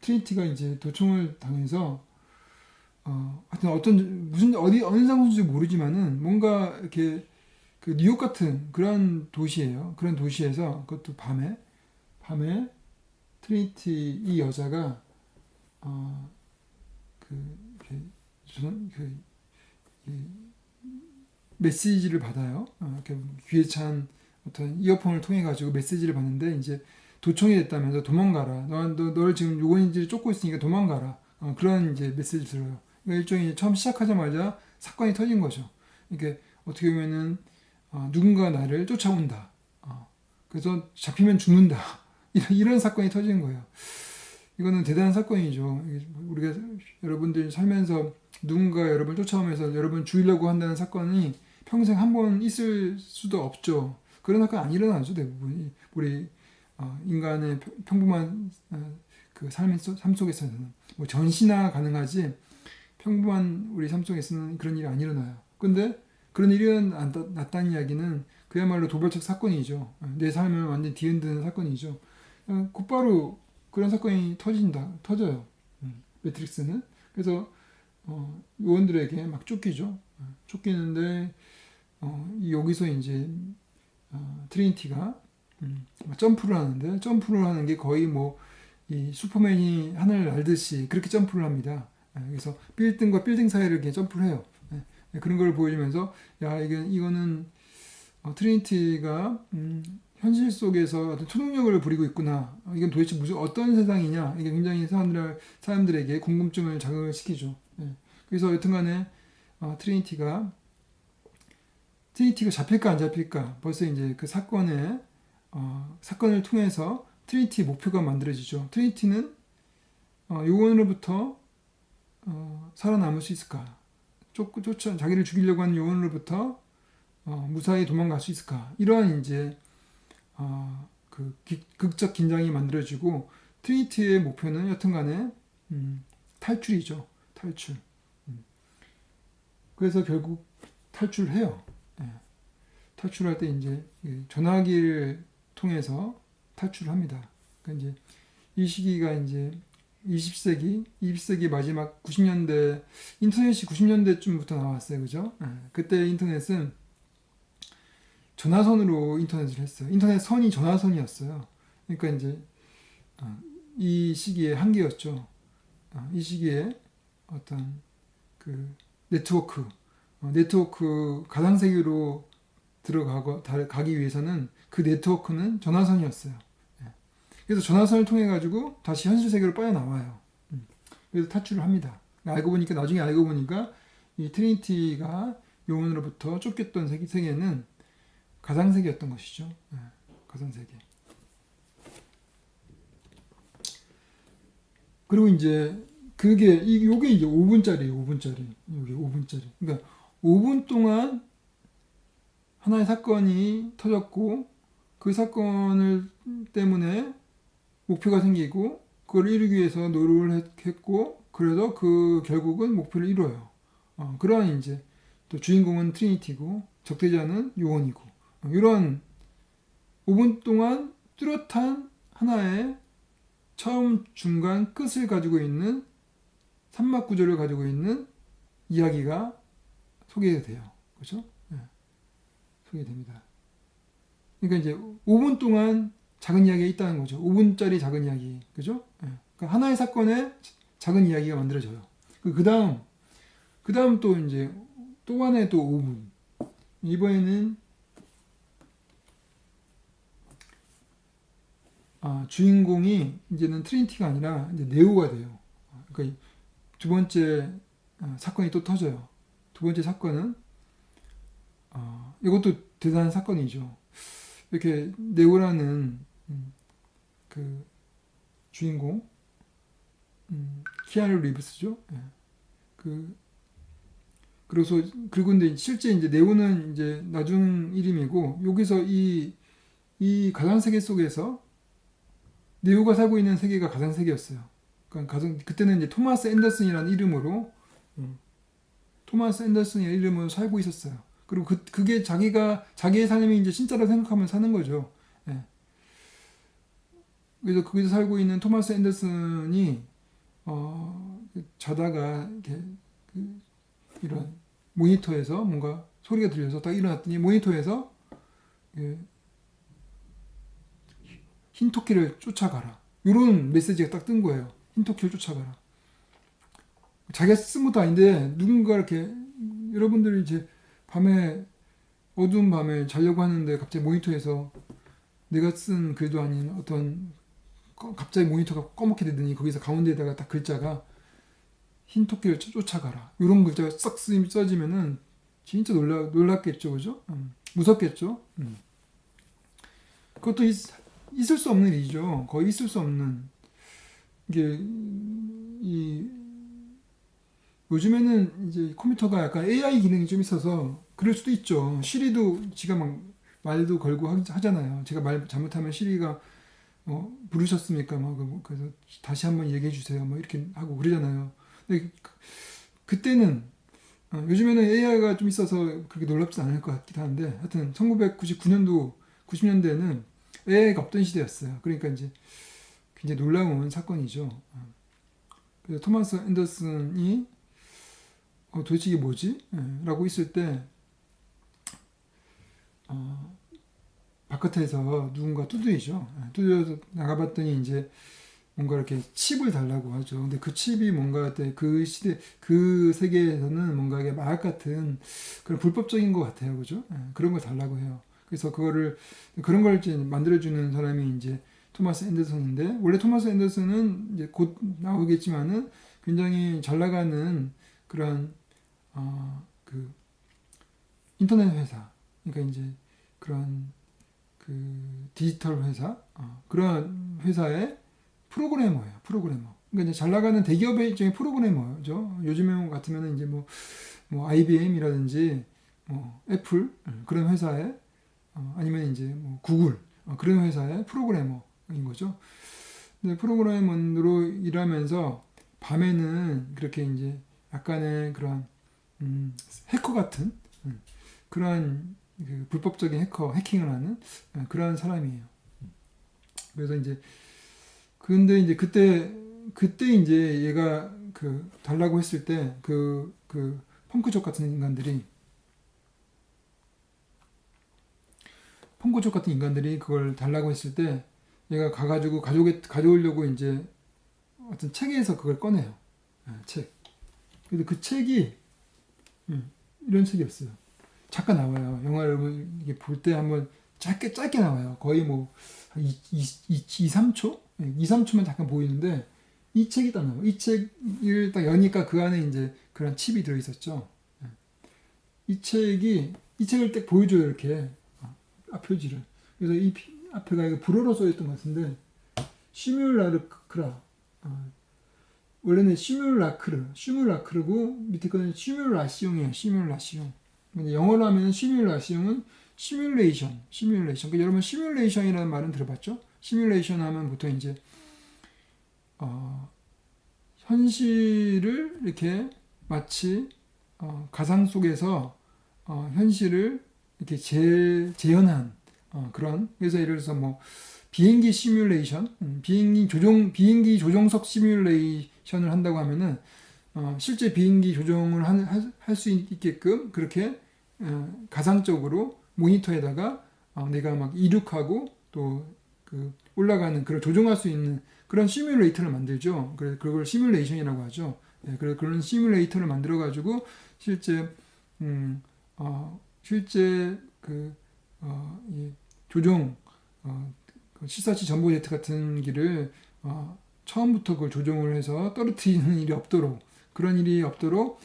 트리니티가 이제 도청을 당해서 하여튼 어느 장소인지 모르지만은 뭔가 이렇게 그 뉴욕 같은 그런 도시예요. 그런 도시에서 그것도 밤에 트리니티 이 여자가 이 메시지를 받아요. 이렇게 귀에 찬 어떤 이어폰을 통해 가지고 메시지를 받는데 이제 도청이 됐다면서 도망가라. 너를 지금 요원인들이 쫓고 있으니까 도망가라. 그런 이제 메시지를 들어요. 그러니까 일종의 처음 시작하자마자 사건이 터진 거죠. 이게 어떻게 보면은 누군가 나를 쫓아온다. 그래서 잡히면 죽는다. 이런 사건이 터진 거예요. 이거는 대단한 사건이죠. 우리가 여러분들 살면서 누군가 여러분을 쫓아오면서 여러분 죽이려고 한다는 사건이 평생 한 번 있을 수도 없죠. 그런 사건 안 일어나죠, 대부분이. 우리 인간의 평범한 그 삶 속에서는 뭐 전시나 가능하지 평범한 우리 삶 속에서는 그런 일이 안 일어나요. 근데 그런 일이 났다는 이야기는 그야말로 도발적 사건이죠. 내 삶을 완전히 뒤흔드는 사건이죠. 곧바로 그런 사건이 터져요. 매트릭스는. 그래서 요원들에게 막 쫓기죠. 쫓기는데 여기서 이제 트리니티가 점프를 하는데 점프를 하는 게 거의 뭐 이 슈퍼맨이 하늘을 날듯이 그렇게 점프를 합니다. 그래서 빌딩과 빌딩 사이를 이렇게 점프를 해요. 그런 걸 보여주면서 이거는 트리니티가 현실 속에서 어떤 초능력을 부리고 있구나. 이건 도대체 어떤 세상이냐. 이게 굉장히 사람들에게 궁금증을 자극을 시키죠. 그래서 여튼간에 트리니티가 잡힐까 안 잡힐까. 벌써 이제 그 사건을 통해서 트리니티 목표가 만들어지죠. 트리니티는 요원으로부터 살아남을 수 있을까? 자기를 죽이려고 하는 요원으로부터 무사히 도망갈 수 있을까? 이러한 이제 그 극적 긴장이 만들어지고 트리니티의 목표는 여튼간에 탈출이죠. 탈출. 그래서 결국 탈출해요. 예. 탈출할 때 이제 전화기를 통해서 탈출합니다. 그러니까 이제 이 시기가 이제 20세기 마지막 90년대, 인터넷이 90년대쯤부터 나왔어요. 그죠? 예. 그때 인터넷은 전화선으로 인터넷을 했어요. 인터넷 선이 전화선이었어요. 그러니까 이제 이 시기의 한계였죠. 이 시기에 어떤 그 네트워크 가상세계로 가기 위해서는 그 네트워크는 전화선이었어요. 예. 그래서 전화선을 통해 가지고 다시 현실 세계로 빠져나와요. 그래서 탈출을 합니다. 나중에 알고 보니까 이 트리니티가 요원으로부터 쫓겼던 세계는 가상세계였던 것이죠. 예. 가상세계. 그리고 이제 요게 이제 5분짜리예요. 5분짜리. 요게 5분짜리. 그러니까 5분 동안 하나의 사건이 터졌고 그 사건을 때문에 목표가 생기고 그걸 이루기 위해서 노력을 했고 그래서 그 결국은 목표를 이뤄요. 그러한 이제 또 주인공은 트리니티고 적대자는 요원이고 이런 5분 동안 뚜렷한 하나의 처음, 중간, 끝을 가지고 있는 삼막 구조를 가지고 있는 이야기가 소개돼요. 그렇죠? 네. 소개됩니다. 그러니까 이제 5분 동안 작은 이야기가 있다는 거죠. 5분짜리 작은 이야기. 그죠? 네. 그러니까 하나의 사건에 작은 이야기가 만들어져요. 그 다음 또 이제 또 하나의 또 5분. 이번에는 주인공이 이제는 트리니티가 아니라 이제 네오가 돼요. 그러니까 두 번째 사건이 또 터져요. 두 번째 사건은 이것도 대단한 사건이죠. 이렇게 네오라는 그 주인공 키아누 리브스죠. 예. 그리고 근데 실제 이제 네오는 이제 나중 이름이고 여기서 이 가상 세계 속에서 네오가 살고 있는 세계가 가상 세계였어요. 그러니까 그때는 이제 토마스 앤더슨이라는 이름으로 살고 있었어요. 그리고 그게 자기의 삶이 이제 진짜로 생각하면 사는 거죠. 예. 그래서 거기서 살고 있는 토마스 앤더슨이 자다가 이렇게 이런 모니터에서 뭔가 소리가 들려서 딱 일어났더니 모니터에서 흰 토끼를 쫓아가라. 이런 메시지가 딱 뜬 거예요. 흰 토끼를 쫓아가라. 자기가 쓴 것도 아닌데 누군가 이렇게 여러분들이 이제 어두운 밤에 자려고 하는데 갑자기 모니터에서 내가 쓴 글도 아닌 어떤 갑자기 모니터가 꺼멓게 되더니 거기서 가운데에다가 딱 글자가 흰 토끼를 쫓아가라. 이런 글자가 싹 써지면은 진짜 놀랐겠죠. 그죠? 무섭겠죠? 그것도 있을 수 없는 일이죠. 거의 있을 수 없는. 이게, 요즘에는 이제 컴퓨터가 약간 AI 기능이 좀 있어서 그럴 수도 있죠. 시리도 지가 막 말도 걸고 하잖아요. 제가 말 잘못하면 시리가 부르셨습니까? 그래서 다시 한번 얘기해 주세요. 이렇게 하고 그러잖아요. 근데 그때는 요즘에는 AI가 좀 있어서 그렇게 놀랍진 않을 것 같기도 한데 하여튼 1999년도 90년대는 AI가 없던 시대였어요. 그러니까 이제 굉장히 놀라운 사건이죠. 그래서 토마스 앤더슨이 도대체 이게 뭐지? 라고 있을 때 바깥에서 누군가 두드리죠. 두드려서 나가봤더니 이제 뭔가 이렇게 칩을 달라고 하죠. 근데 그 칩이 뭔가 그 세계에서는 뭔가 이게 마약 같은 그런 불법적인 것 같아요. 그죠? 그런 걸 달라고 해요. 그래서 그런 걸 이제 만들어주는 사람이 이제 토마스 앤더슨인데, 원래 토마스 앤더슨은 이제 곧 나오겠지만은 굉장히 잘 나가는 그런, 그 인터넷 회사, 그러니까 이제 그런 그 디지털 회사, 그런 회사의 프로그래머예요. 그러니까 이제 잘 나가는 대기업의 일종의 프로그래머죠. 요즘에 같으면 이제 뭐 IBM이라든지 애플 그런 회사에 아니면 이제 뭐 구글 그런 회사의 프로그래머인 거죠. 근데 프로그래머로 일하면서 밤에는 그렇게 이제 약간의 그런 해커 같은 그러한 그 불법적인 해킹을 하는 그러한 사람이에요. 그래서 이제 근데 이제 그때 이제 얘가 그 달라고 했을 때 그 펑크족 같은 인간들이 그걸 달라고 했을 때 얘가 가가지고 가져오려고 이제 어떤 책에서 그걸 꺼내요. 책. 근데 그 책이 이런 책이었어요. 잠깐 나와요. 영화를 이게 볼 때 한번 짧게 나와요. 거의 뭐 3초? 2, 3초만 잠깐 보이는데 이 책이 딱 나와요. 이 책을 딱 여니까 그 안에 이제 그런 칩이 들어있었죠. 이 책을 딱 보여줘요. 이렇게 앞표지를. 그래서 이 앞에가 이거 불어로 써있던 것 같은데 시뮬라크라 원래는 시뮬라크르고 밑에 거는 시뮬라시옹이에요. 시뮬라시옹. 근데 영어로 하면 시뮬라시옹은 시뮬레이션. 그러니까 여러분 시뮬레이션이라는 말은 들어봤죠? 시뮬레이션 하면 보통 이제 현실을 이렇게 마치 가상 속에서 현실을 이렇게 재현한 그런 그래서 예를 들어서 뭐 비행기 시뮬레이션, 비행기 조종석 시뮬레이션을 한다고 하면은 실제 비행기 조종을 할 수 있게끔 그렇게 가상적으로 모니터에다가 내가 막 이륙하고 또 그 올라가는 그걸 조종할 수 있는 그런 시뮬레이터를 만들죠. 그래서 그걸 시뮬레이션이라고 하죠. 그래서 그런 시뮬레이터를 만들어 가지고 실제 실제 이 조종 실사치 전보제트 같은 길을 처음부터 그걸 조종을 해서 떨어뜨리는 일이 없도록 그런 일이 없도록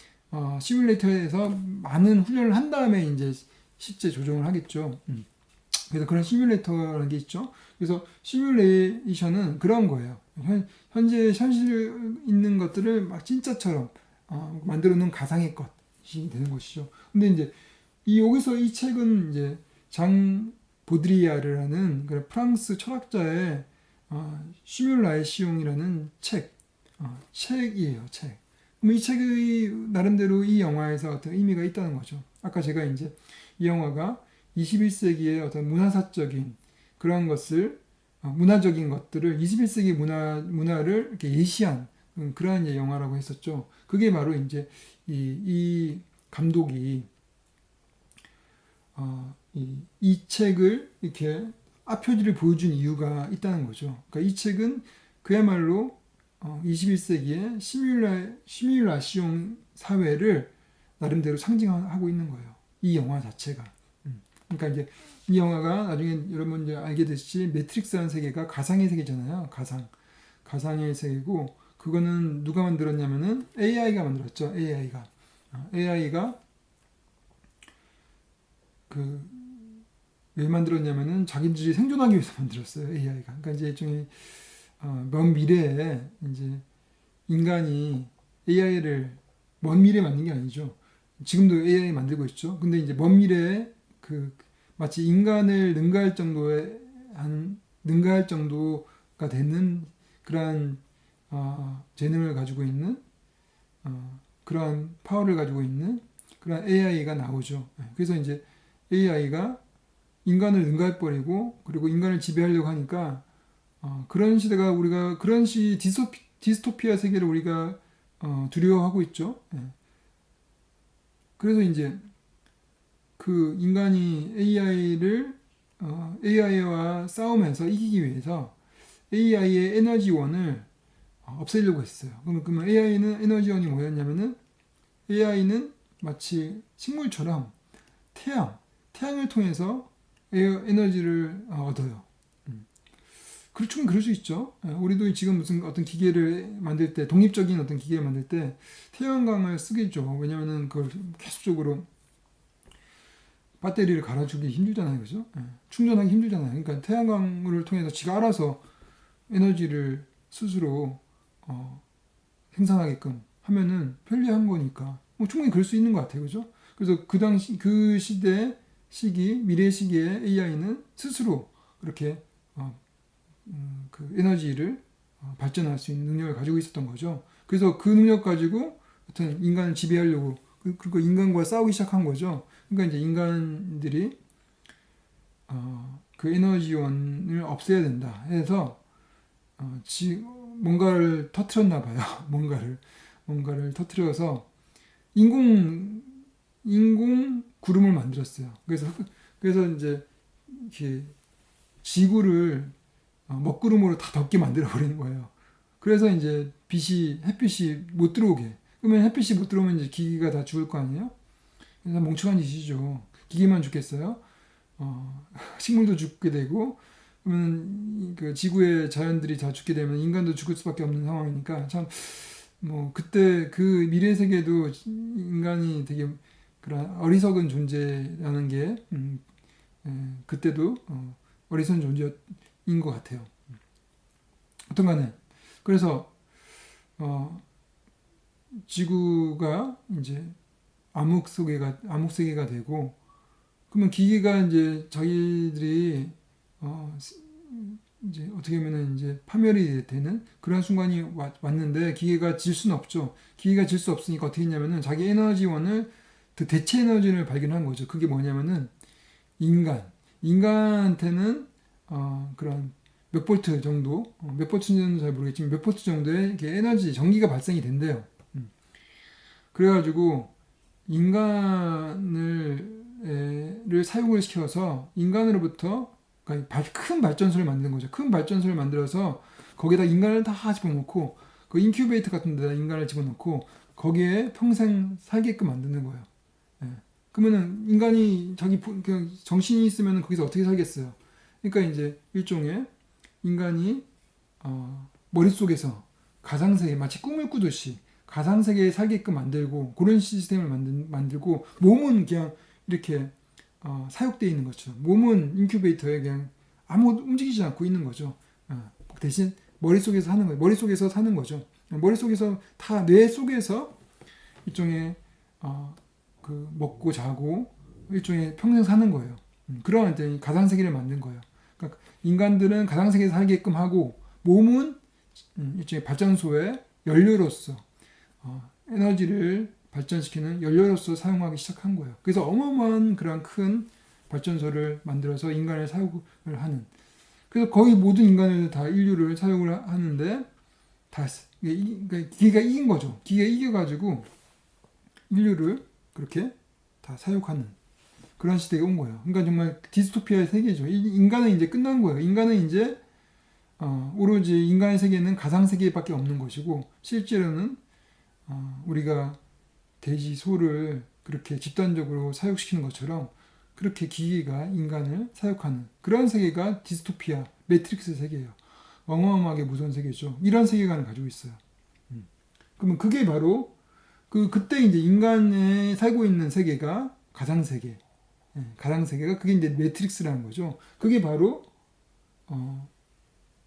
시뮬레이터에서 많은 훈련을 한 다음에 이제 실제 조종을 하겠죠. 그래서 그런 시뮬레이터라는 게 있죠. 그래서 시뮬레이션은 그런 거예요. 현재 현실에 있는 것들을 막 진짜처럼 만들어 놓은 가상의 것이 되는 것이죠. 근데 이제 여기서 이 책은 이제 장 보드리아르라는 그 프랑스 철학자의 시뮬라시옹이라는 책이에요. 책. 그럼 이 책이 나름대로 이 영화에서 어떤 의미가 있다는 거죠. 아까 제가 이제 이 영화가 21세기의 어떤 문화사적인 그런 것을 문화적인 것들을 21세기 문화를 이렇게 예시한 그러한 영화라고 했었죠. 그게 바로 이제 이 감독이 이 책을 이렇게 앞표지를 보여준 이유가 있다는 거죠. 그러니까 이 책은 그야말로 21세기의 시뮬라시옹 사회를 나름대로 상징하고 있는 거예요. 이 영화 자체가. 그러니까 이제 이 영화가 나중에 여러분 이제 알게 되시지 매트릭스라는 세계가 가상의 세계잖아요. 가상의 세계고 그거는 누가 만들었냐면은 AI가 만들었죠. AI가 왜 만들었냐면은 자기들이 생존하기 위해서 만들었어요. AI가. 그러니까 이제 일종의 먼 미래에 이제 인간이 AI를 먼 미래에 만든 게 아니죠. 지금도 AI 만들고 있죠. 근데 이제 먼 미래에 마치 인간을 능가할 정도가 되는 그러한 재능을 가지고 있는 그러한 파워를 가지고 있는 그런 AI가 나오죠. 그래서 이제 AI가 인간을 능가해버리고 그리고 인간을 지배하려고 하니까 그런 시대가 우리가 그런 디스토피아 세계를 우리가 두려워하고 있죠. 그래서 이제 그 인간이 AI와 싸우면서 이기기 위해서 AI의 에너지원을 없애려고 했어요. 그러면 AI는 에너지원이 뭐였냐면은 AI는 마치 식물처럼 태양을 통해서 에너지를 얻어요. 그렇죠, 그럴 수 있죠. 우리도 지금 무슨 어떤 기계를 만들 때, 독립적인 어떤 기계를 만들 때 태양광을 쓰겠죠. 왜냐하면 그걸 계속적으로 배터리를 갈아주기 힘들잖아요, 그죠? 충전하기 힘들잖아요. 그러니까 태양광을 통해서 지가 알아서 에너지를 스스로 생산하게끔 하면은 편리한 거니까 충분히 그럴 수 있는 것 같아요, 그죠? 그래서 그 당시 그 미래 시기의 AI는 스스로 그렇게 그 에너지를 발전할 수 있는 능력을 가지고 있었던 거죠. 그래서 그 능력 가지고 하여튼 인간을 지배하려고 그리고 인간과 싸우기 시작한 거죠. 그러니까 이제 인간들이 그 에너지원을 없애야 된다 해서 뭔가를 터트렸나 봐요. 뭔가를 터트려서 인공 구름을 만들었어요. 그래서 이제 이렇게 지구를 먹구름으로 다 덮게 만들어 버리는 거예요. 그래서 이제 햇빛이 못 들어오게. 그러면 햇빛이 못 들어오면 이제 기기가 다 죽을 거 아니에요? 그래서 멍청한 짓이죠. 기계만 죽겠어요? 식물도 죽게 되고, 그러면 그 지구의 자연들이 다 죽게 되면 인간도 죽을 수밖에 없는 상황이니까 참, 뭐, 그때 그 미래 세계도 인간이 되게 그런 어리석은 존재라는 게, 그때도 어리석은 존재인 것 같아요. 어떤 간에. 그래서, 지구가 이제 암흑세계가 되고, 그러면 기계가 이제 자기들이, 이제 어떻게 하면은 이제 파멸이 되는 그런 순간이 왔는데, 기계가 질 수는 없죠. 기계가 질 수 없으니까 어떻게 했냐면은 자기 에너지원을, 그 대체 에너지를 발견한 거죠. 그게 뭐냐면은 인간한테는 그런 몇 볼트 정도, 몇 볼트는 잘 모르겠지만 몇 볼트 정도의 이렇게 전기가 발생이 된대요. 그래가지고 인간을 사용을 시켜서 인간으로부터 그러니까 큰 발전소를 만드는 거죠. 큰 발전소를 만들어서 거기다 인간을 다 집어넣고 그 인큐베이터 같은 데다 인간을 집어넣고 거기에 평생 살게끔 만드는 거예요. 예. 그러면은 인간이 그냥 정신이 있으면 거기서 어떻게 살겠어요? 그러니까 이제 일종의 인간이 머릿속에서 가상세계 마치 꿈을 꾸듯이 가상세계에 살게끔 만들고 그런 시스템을 만들고 몸은 그냥 이렇게 사육되어 있는 것처럼 몸은 인큐베이터에 그냥 아무것도 움직이지 않고 있는 거죠. 대신 머릿속에서 하는 거예요. 머릿속에서 사는 거죠. 머릿속에서 다 뇌 속에서 일종의 그 먹고 자고 일종의 평생 사는 거예요. 그러한 가상세계를 만든 거예요. 그러니까 인간들은 가상세계에 살게끔 하고 몸은 일종의 발전소의 연료로서 에너지를 발전시키는 연료로서 사용하기 시작한 거예요. 그래서 어마어마한 그런 큰 발전소를 만들어서 인간을 사용을 하는. 그래서 거의 모든 인간을 다 인류를 사용을 하는데 그러니까 기계가 이긴 거죠. 기계가 이겨가지고 인류를 그렇게 다 사육하는 그런 시대가 온 거예요. 그러니까 정말 디스토피아의 세계죠. 인간은 이제 끝난 거예요. 인간은 이제 오로지 인간의 세계는 가상 세계밖에 없는 것이고 실제로는 우리가 돼지, 소를 그렇게 집단적으로 사육시키는 것처럼 그렇게 기계가 인간을 사육하는 그런 세계가 디스토피아, 매트릭스 세계예요. 어마어마하게 무서운 세계죠. 이런 세계관을 가지고 있어요. 그러면 그게 바로 그때 이제 인간이 살고 있는 세계가 가상세계. 가상세계가 그게 이제 매트릭스라는 거죠. 그게 바로,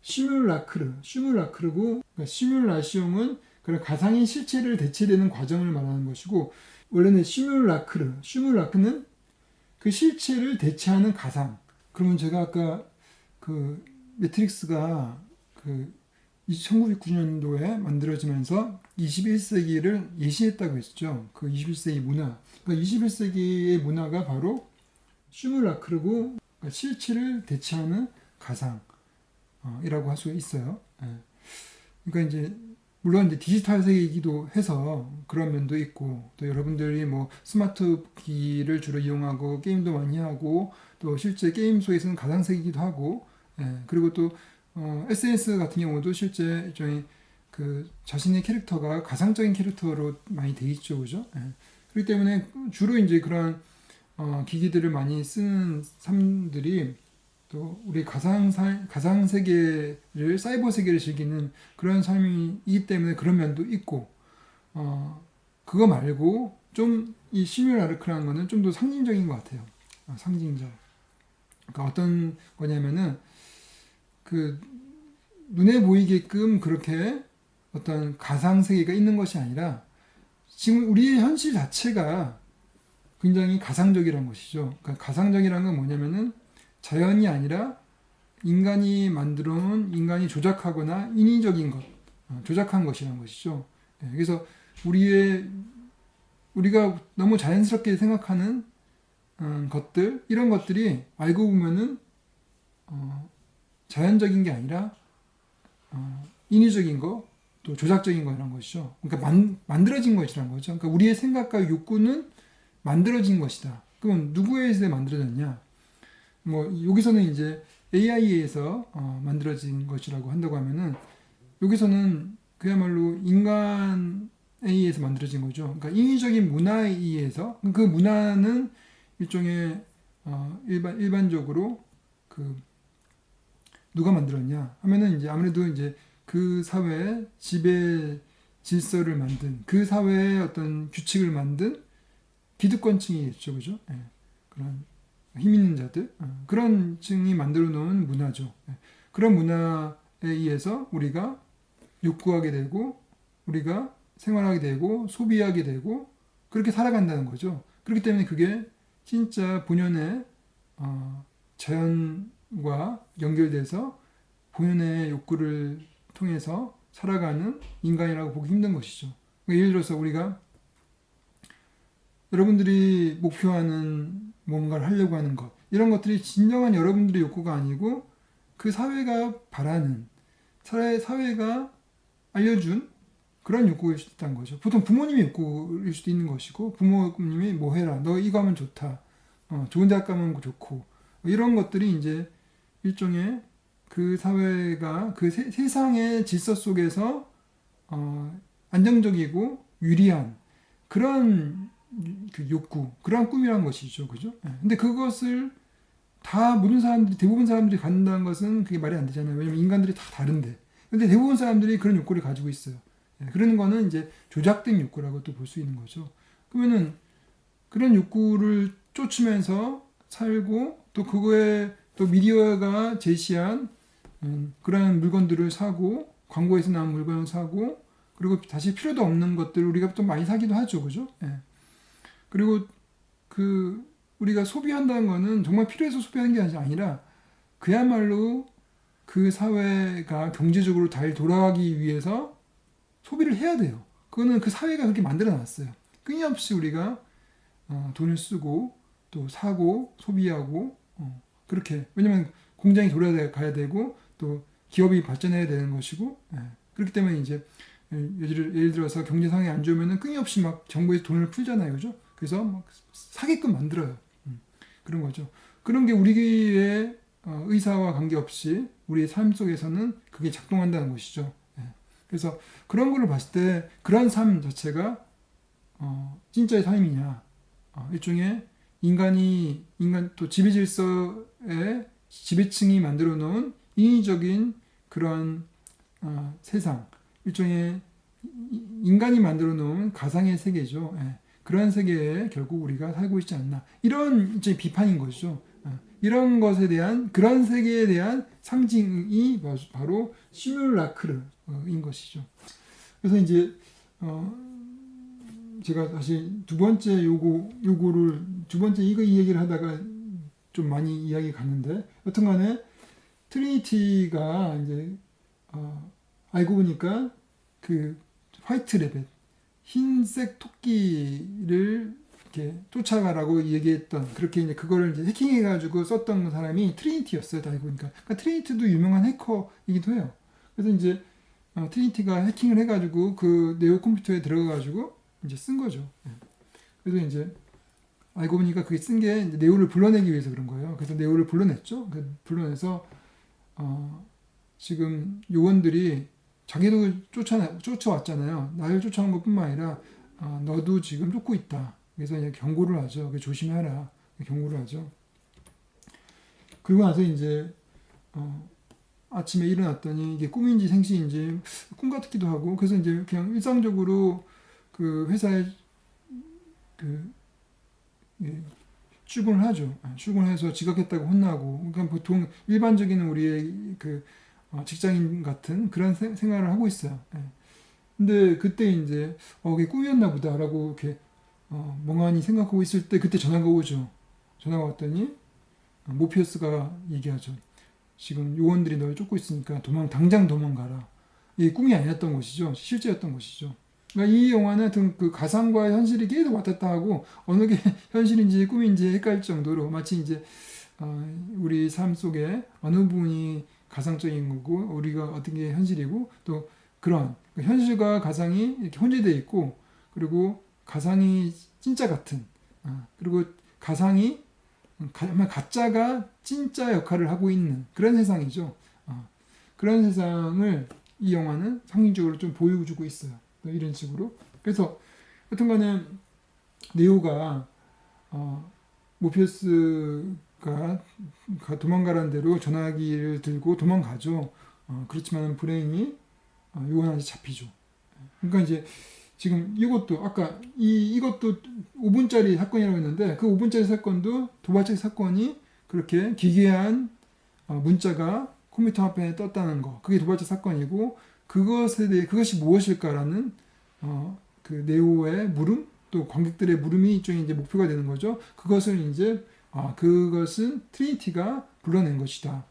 시뮬라크르고, 그러니까 시뮬라시옹은 그런 가상의 실체를 대체되는 과정을 말하는 것이고, 원래는 시뮬라크는 그 실체를 대체하는 가상. 그러면 제가 아까 그 매트릭스가 그 1909년도에 만들어지면서 21세기를 예시했다고 했죠. 그 21세기 문화. 그러니까 21세기의 문화가 바로 시뮬라크르고 그러니까 실체를 대체하는 가상이라고 할 수가 있어요. 그러니까 이제 물론 이제 디지털 세계이기도 해서 그런 면도 있고 또 여러분들이 뭐 스마트 기기를 주로 이용하고 게임도 많이 하고 또 실제 게임 속에서는 가상 세계이기도 하고 그리고 또 SNS 같은 경우도 실제 일종의 그 자신의 캐릭터가 가상적인 캐릭터로 많이 돼 있죠, 그죠? 그렇기 때문에 주로 이제 그런 기기들을 많이 쓰는 사람들이 또 우리 가상 세계를 사이버 세계를 즐기는 그런 삶이기 때문에 그런 면도 있고 그거 말고 좀 이 시뮬라크라는 거는 좀 더 상징적인 것 같아요. 상징적. 그러니까 어떤 거냐면은 그 눈에 보이게끔 그렇게 어떤 가상 세계가 있는 것이 아니라 지금 우리의 현실 자체가 굉장히 가상적이라는 것이죠. 그러니까 가상적이라는 건 뭐냐면은 자연이 아니라 인간이 만들어 놓은, 인간이 조작하거나 인위적인 것, 조작한 것이라는 것이죠. 예, 그래서 우리가 너무 자연스럽게 생각하는 것들, 이런 것들이 알고 보면은 자연적인 게 아니라 인위적인 거, 또 조작적인 거라는 것이죠. 그러니까 만들어진 것이라는 거죠. 그러니까 우리의 생각과 욕구는 만들어진 것이다. 그럼 누구에 의해서 만들어졌냐? 뭐 여기서는 이제 AI에서 만들어진 것이라고 한다고 하면은, 여기서는 그야말로 인간에 의해서 만들어진 거죠. 그러니까 인위적인 문화에 의해서, 그 문화는 일종의 일반적으로 그 누가 만들었냐 하면은 이제 아무래도 이제 그 사회의 지배 질서를 만든, 그 사회의 어떤 규칙을 만든 기득권층이겠죠, 그죠? 예, 그런 힘 있는 자들, 그런 층이 만들어 놓은 문화죠. 예, 그런 문화에 의해서 우리가 욕구하게 되고, 우리가 생활하게 되고, 소비하게 되고, 그렇게 살아간다는 거죠. 그렇기 때문에 그게 진짜 본연의 자연과 연결돼서 본연의 욕구를 통해서 살아가는 인간이라고 보기 힘든 것이죠. 그러니까 예를 들어서 우리가, 여러분들이 목표하는 뭔가를 하려고 하는 것, 이런 것들이 진정한 여러분들의 욕구가 아니고 그 사회가 바라는, 사회가 알려준 그런 욕구일 수도 있다는 거죠. 보통 부모님의 욕구일 수도 있는 것이고, 부모님이 뭐 해라, 너 이거 하면 좋다, 좋은 대학 가면 좋고, 이런 것들이 이제 일종의 그 사회가 그 세상의 질서 속에서 안정적이고 유리한 그런 그 욕구, 그러한 꿈이란 것이죠. 그죠? 예. 근데 그것을 다 모든 사람들이, 대부분 사람들이 갖는다는 것은 그게 말이 안 되잖아요. 왜냐면 인간들이 다 다른데. 근데 대부분 사람들이 그런 욕구를 가지고 있어요. 예. 그러는 거는 이제 조작된 욕구라고 또 볼 수 있는 거죠. 그러면은 그런 욕구를 쫓으면서 살고, 또 그거에 또 미디어가 제시한 그런 물건들을 사고, 광고에서 나온 물건을 사고, 그리고 다시 필요도 없는 것들 우리가 좀 많이 사기도 하죠. 그죠? 예. 그리고 우리가 소비한다는 거는 정말 필요해서 소비하는 게 아니라 그야말로 그 사회가 경제적으로 잘 돌아가기 위해서 소비를 해야 돼요. 그거는 그 사회가 그렇게 만들어 놨어요. 끊임없이 우리가 돈을 쓰고 또 사고 소비하고, 그렇게, 왜냐면 공장이 돌아가야 되고 또 기업이 발전해야 되는 것이고, 그렇기 때문에 이제 예를 들어서 경제 상황이 안 좋으면 끊임없이 막 정부에서 돈을 풀잖아요. 그죠? 그래서 막 사게끔 만들어요. 그런 거죠. 그런 게 우리의 의사와 관계없이 우리의 삶 속에서는 그게 작동한다는 것이죠. 예. 그래서 그런 걸로 봤을 때 그런 삶 자체가 진짜의 삶이냐, 일종의 인간 또 지배 질서의 지배층이 만들어 놓은 인위적인 그런 세상, 일종의 인간이 만들어 놓은 가상의 세계죠. 예. 그런 세계에 결국 우리가 살고 있지 않나, 이런 이제 비판인 것이죠. 이런 것에 대한, 그런 세계에 대한 상징이 바로 시뮬라크르인 것이죠. 그래서 이제 제가 다시 두 번째 두 번째 이 얘기를 하다가 좀 많이 이야기 갔는데, 여튼간에 트리니티가 이제 알고 보니까 그 화이트 레벳, 흰색 토끼를 이렇게 쫓아가라고 얘기했던, 그렇게 이제 그거를 이제 해킹해가지고 썼던 사람이 트리니티였어요. 다 알고 보니까. 그러니까 트리니티도 유명한 해커이기도 해요. 그래서 이제 트리니티가 해킹을 해가지고 그 네오 컴퓨터에 들어가가지고 이제 쓴 거죠. 그래서 이제 알고 보니까 그게 쓴 게 네오를 불러내기 위해서 그런 거예요. 그래서 네오를 불러냈죠. 불러내서 지금 요원들이 자기도 쫓아왔잖아요. 나를 쫓아온 것뿐만 아니라 너도 지금 쫓고 있다. 그래서 이제 경고를 하죠. 조심해라. 경고를 하죠. 그리고 나서 이제 아침에 일어났더니 이게 꿈인지 생시인지 꿈 같기도 하고, 그래서 이제 그냥 일상적으로 그 회사에 출근을 하죠. 출근해서 지각했다고 혼나고, 그러니까 보통 일반적인 우리의 직장인 같은 그런 생활을 하고 있어요. 근데 그때 이제 그게 꿈이었나 보다라고 이렇게 멍하니 생각하고 있을 때 그때 전화가 오죠. 전화가 왔더니 모피어스가 얘기하죠. 지금 요원들이 널 쫓고 있으니까 당장 도망가라. 이게 꿈이 아니었던 것이죠. 실제였던 것이죠. 그러니까 이 영화는 하여튼 그 가상과 현실이 계속 왔다 갔다 하고 어느 게 현실인지 꿈인지 헷갈릴 정도로 마치 이제 우리 삶 속에 어느 부분이 가상적인 거고 우리가 어떤 게 현실이고 또 그런 현실과 가상이 이렇게 혼재되어 있고 그리고 가상이 진짜 같은 그리고 가상이 가짜가 진짜 역할을 하고 있는 그런 세상이죠. 그런 세상을 이 영화는 상징적으로 좀 보여주고 있어요. 이런 식으로. 그래서 하여튼간에 네오가 모피어스가 도망가라는 대로 전화기를 들고 도망가죠. 그렇지만 불행히 요원한테 잡히죠. 그러니까 이제 지금 이것도 아까 이것도 5분짜리 사건이라고 했는데 그 5분짜리 사건도 도발적 사건이 그렇게 기괴한 문자가 컴퓨터 화면에 떴다는 거 그게 도발적 사건이고 그것이 무엇일까라는 그 네오의 물음 또 관객들의 물음이 일종의 이제 목표가 되는 거죠. 그것은 이제 그것은 트리니티가 불러낸 것이다.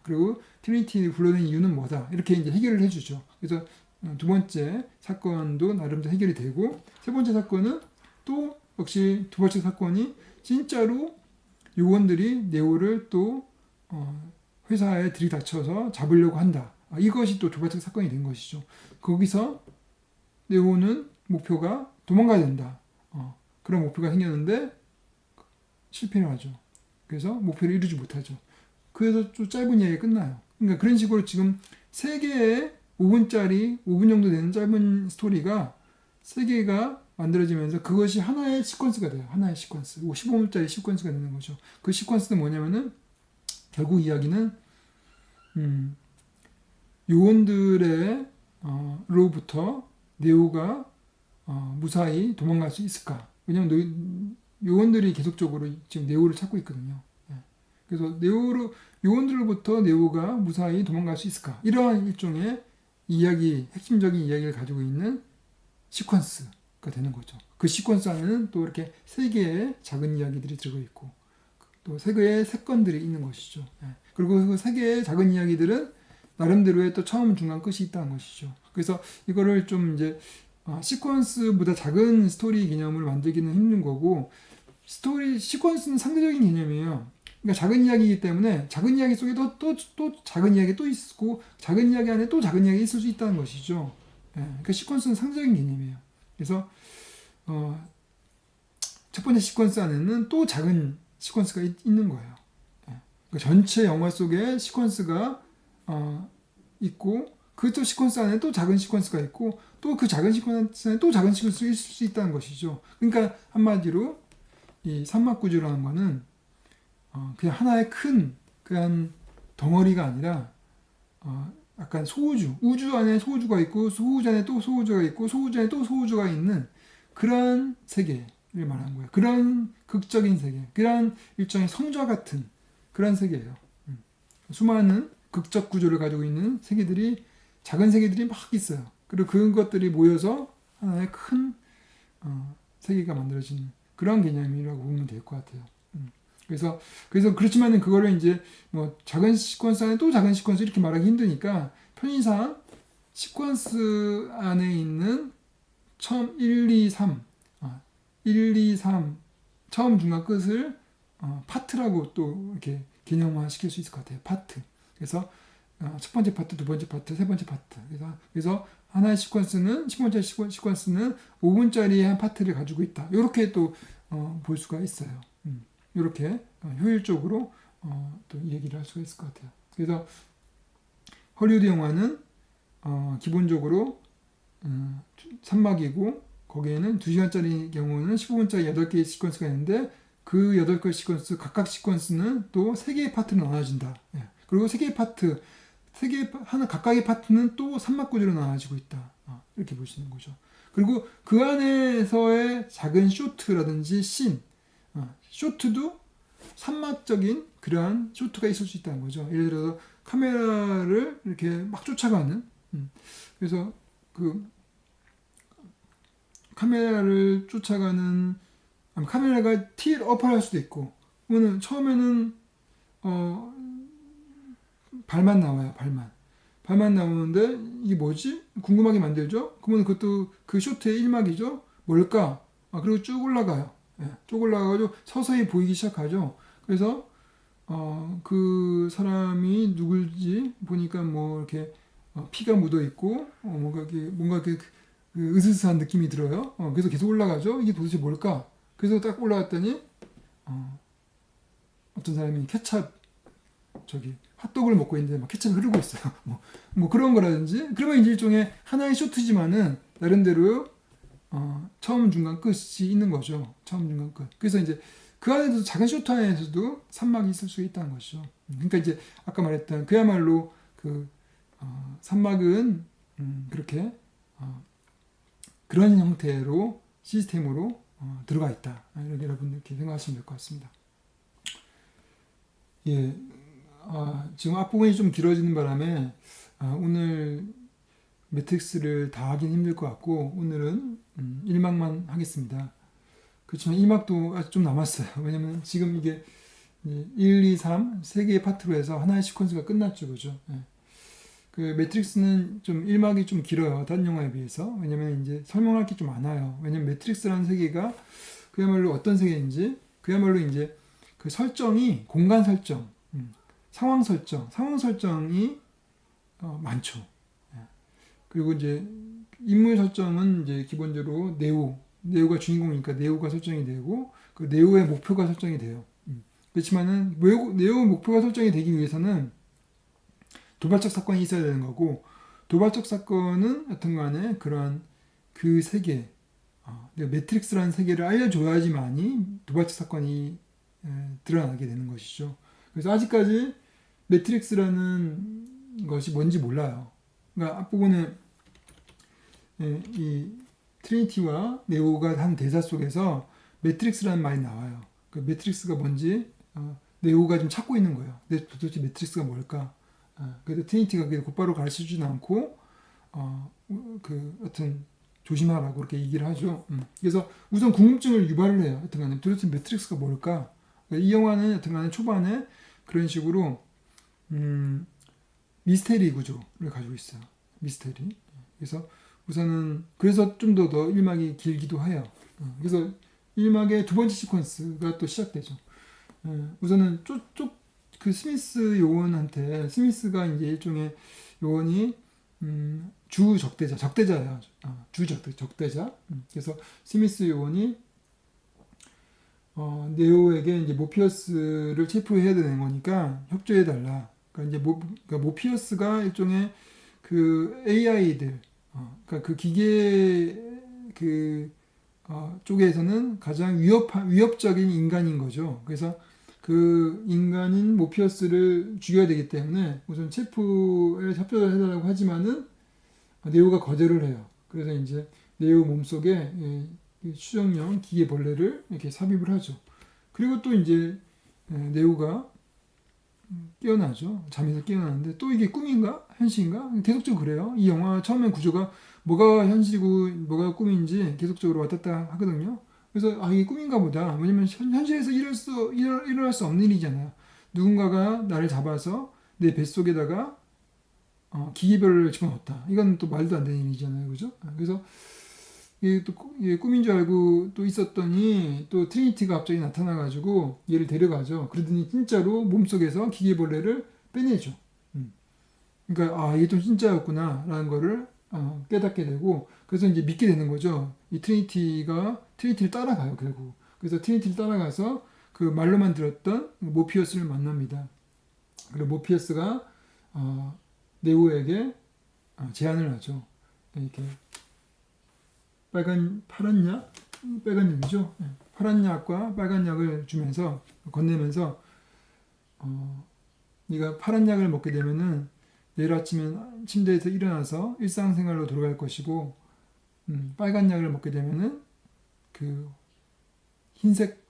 그리고 트리니티 불러낸 이유는 뭐다. 이렇게 이제 해결을 해주죠. 그래서 두 번째 사건도 나름대로 해결이 되고 세 번째 사건은 또 역시 두 번째 사건이 진짜로 요원들이 네오를 또 회사에 들이닥쳐서 잡으려고 한다. 이것이 또 두 번째 사건이 된 것이죠. 거기서 네오는 목표가 도망가야 된다. 그런 목표가 생겼는데 실패를 하죠. 그래서 목표를 이루지 못하죠. 그래서 좀 짧은 이야기가 끝나요. 그러니까 그런 식으로 지금 세 개의 5분 정도 되는 짧은 스토리가 세 개가 만들어지면서 그것이 하나의 시퀀스가 돼요. 하나의 시퀀스. 15분짜리 시퀀스가 되는 거죠. 그 시퀀스는 뭐냐면은 결국 이야기는 요원들의 로부터 네오가 무사히 도망갈 수 있을까? 왜냐면 요원들이 계속적으로 지금 네오를 찾고 있거든요. 그래서 요원들로부터 네오가 무사히 도망갈 수 있을까? 이러한 일종의 핵심적인 이야기를 가지고 있는 시퀀스가 되는 거죠. 그 시퀀스 안에는 또 이렇게 세 개의 작은 이야기들이 들어가 있고 또 세 개의 사건들이 있는 것이죠. 그리고 그 세 개의 작은 이야기들은 나름대로의 또 처음, 중간, 끝이 있다는 것이죠. 그래서 이거를 좀 이제 시퀀스보다 작은 스토리 개념을 만들기는 힘든 거고 시퀀스는 상대적인 개념이에요. 그러니까 작은 이야기이기 때문에 작은 이야기 속에 또 작은 이야기 또 있고 작은 이야기 안에 또 작은 이야기 있을 수 있다는 것이죠. 그러니까 시퀀스는 상대적인 개념이에요. 그래서 첫 번째 시퀀스 안에는 또 작은 시퀀스가 있는 거예요. 그러니까 전체 영화 속에 시퀀스가 있고 그 또 시퀀스 안에 또 작은 시퀀스가 있고 또 그 작은 시퀀스 안에 또 작은 시퀀스가 있을 수 있다는 것이죠. 그러니까 한마디로 이 삼막구조라는 거는 그냥 하나의 큰 그냥 덩어리가 아니라 약간 우주 안에 소우주가 있고 소우주 안에 또 소우주가 있고 소우주 안에 또 소우주가 있는 그런 세계를 말하는 거예요. 그런 극적인 세계, 그런 일종의 성좌 같은 그런 세계예요. 수많은 극적 구조를 가지고 있는 작은 세계들이 막 있어요. 그리고 그것들이 모여서 하나의 큰 세계가 만들어지는 그런 개념이라고 보면 될 것 같아요. 그래서 그렇지만은 그거를 이제 뭐 작은 시퀀스 안에 또 작은 시퀀스 이렇게 말하기 힘드니까 편의상 시퀀스 안에 있는 처음 1, 2, 3 처음, 중간, 끝을 파트라고 또 이렇게 개념화 시킬 수 있을 것 같아요. 파트. 그래서 첫 번째 파트, 두 번째 파트, 세 번째 파트. 그래서 하나의 시퀀스는 10번째 시퀀스는 5분짜리의 한 파트를 가지고 있다. 이렇게 또 볼 수가 있어요. 이렇게 효율적으로 또 얘기를 할 수가 있을 것 같아요. 그래서 헐리우드 영화는 기본적으로 3막이고 거기에는 2시간짜리 경우는 15분짜리 8개의 시퀀스가 있는데 그 8개 시퀀스 각각 시퀀스는 또 3개의 파트로 나눠진다. 그리고 3개의 파트 각각의 파트는 또 3막 구조로 나눠지고 있다. 이렇게 볼 수 있는 거죠. 그리고 그 안에서의 작은 쇼트라든지 쇼트도 3막적인 그러한 쇼트가 있을 수 있다는 거죠. 예를 들어서 카메라를 이렇게 막 쫓아가는 그래서 그 카메라를 쫓아가는, 아니, 카메라가 틸업을 할 수도 있고, 그러면 처음에는 발만 나와요. 발만 나오는데 이게 뭐지? 궁금하게 만들죠. 그러면 그것도 그 쇼트의 1막이죠. 뭘까? 그리고 쭉 올라가요. 예, 쭉 올라가가지고 서서히 보이기 시작하죠. 그래서 그 사람이 누굴지 보니까 뭐 이렇게 피가 묻어 있고 뭔가 이렇게 그 으스스한 느낌이 들어요. 그래서 계속 올라가죠. 이게 도대체 뭘까? 그래서 딱 올라갔더니 어떤 사람이 케찹 핫도그를 먹고 있는데 막 케찹이 흐르고 있어요. 뭐 그런 거라든지. 그러면 이제 일종의 하나의 쇼트지만은 나름대로 처음 중간 끝이 있는 거죠. 처음 중간 끝. 그래서 이제 그 안에도 작은 쇼트 안에서도 산막이 있을 수 있다는 것이죠. 그러니까 이제 아까 말했던 그야말로 그 산막은 그렇게 그런 형태로 시스템으로 들어가 있다. 이렇게 여러분들 이렇게 생각하시면 될 것 같습니다. 예, 지금 앞부분이 좀 길어지는 바람에 오늘 매트릭스를 다 하긴 힘들 것 같고 오늘은 1막만 하겠습니다. 그렇지만 2막도 아직 좀 남았어요. 왜냐면 지금 이게 1, 2, 3, 3개의 파트로 해서 하나의 시퀀스가 끝났죠. 그죠? 예. 그 매트릭스는 좀 1막이 좀 길어요. 다른 영화에 비해서. 왜냐면 이제 설명할 게 좀 많아요. 왜냐면 매트릭스라는 세계가 그야말로 어떤 세계인지, 그야말로 이제 그 설정이 공간 설정, 상황 설정이 많죠. 예. 그리고 이제 인물 설정은 이제 기본적으로 네오가 주인공이니까 네오가 설정이 되고 그 네오의 목표가 설정이 돼요. 그렇지만은 네오의 목표가 설정이 되기 위해서는 도발적 사건이 있어야 되는 거고 도발적 사건은 여튼간에 그러한 그 세계 매트릭스라는 세계를 알려줘야지만이 도발적 사건이 드러나게 되는 것이죠. 그래서 아직까지 매트릭스라는 것이 뭔지 몰라요. 그러니까 앞부분에 이 트리니티와 네오가 한 대사 속에서 매트릭스라는 말이 나와요. 그 매트릭스가 뭔지 네오가 좀 찾고 있는 거예요. 도대체 매트릭스가 뭘까? 그래서 트리니티가 곧바로 가르쳐주지는 않고 여튼 조심하라고 그렇게 얘기를 하죠. 그래서 우선 궁금증을 유발을 해요. 여튼간에 도대체 매트릭스가 뭘까? 이 영화는 여튼간에 초반에 그런 식으로 미스테리 구조를 가지고 있어요. 미스테리. 그래서 우선은 그래서 좀 더 1막이 길기도 해요. 그래서 1막의 두 번째 시퀀스가 또 시작되죠. 우선은 그 스미스 요원한테 스미스가 이제 일종의 요원이 주 적대자예요. 적대자. 그래서 스미스 요원이 네오에게 이제 모피어스를 체포해야 되는 거니까 협조해 달라. 그러니까 이제 그러니까 모피어스가 일종의 그 AI들, 그러니까 그 기계 쪽에서는 가장 위협적인 인간인 거죠. 그래서 그 인간인 모피어스를 죽여야 되기 때문에 우선 체포에 협조를 해달라고 하지만은 네오가 거절을 해요. 그래서 이제 네오 몸속에 추정용 기계벌레를 이렇게 삽입을 하죠. 그리고 또 이제 네오가 깨어나죠. 잠에서 깨어나는데 또 이게 꿈인가 현실인가 계속적으로 그래요. 이 영화 처음엔 구조가 뭐가 현실이고 뭐가 꿈인지 계속적으로 왔다 갔다 하거든요. 그래서 이게 꿈인가 보다. 왜냐면 현실에서 일어날 수 없는 일이잖아요. 누군가가 나를 잡아서 내 뱃속에다가 기계별을 집어넣었다. 이건 또 말도 안 되는 일이잖아요. 그죠? 그래서 이게 또 꿈인 줄 알고 또 있었더니 또 트리니티가 갑자기 나타나가지고 얘를 데려가죠. 그러더니 진짜로 몸속에서 기계벌레를 빼내죠. 그러니까 이게 좀 진짜였구나 라는 거를 깨닫게 되고 그래서 이제 믿게 되는 거죠. 이 트리니티를 따라가요. 결국. 그래서 트리니티를 따라가서 그 말로만 들었던 모피어스를 만납니다. 그리고 모피어스가 네오에게 제안을 하죠. 이렇게 파란 약, 빨간 약이죠. 파란 약과 빨간 약을 주면서 건네면서 네가 파란 약을 먹게 되면은 내일 아침에 침대에서 일어나서 일상생활로 돌아갈 것이고 빨간 약을 먹게 되면은 그 흰색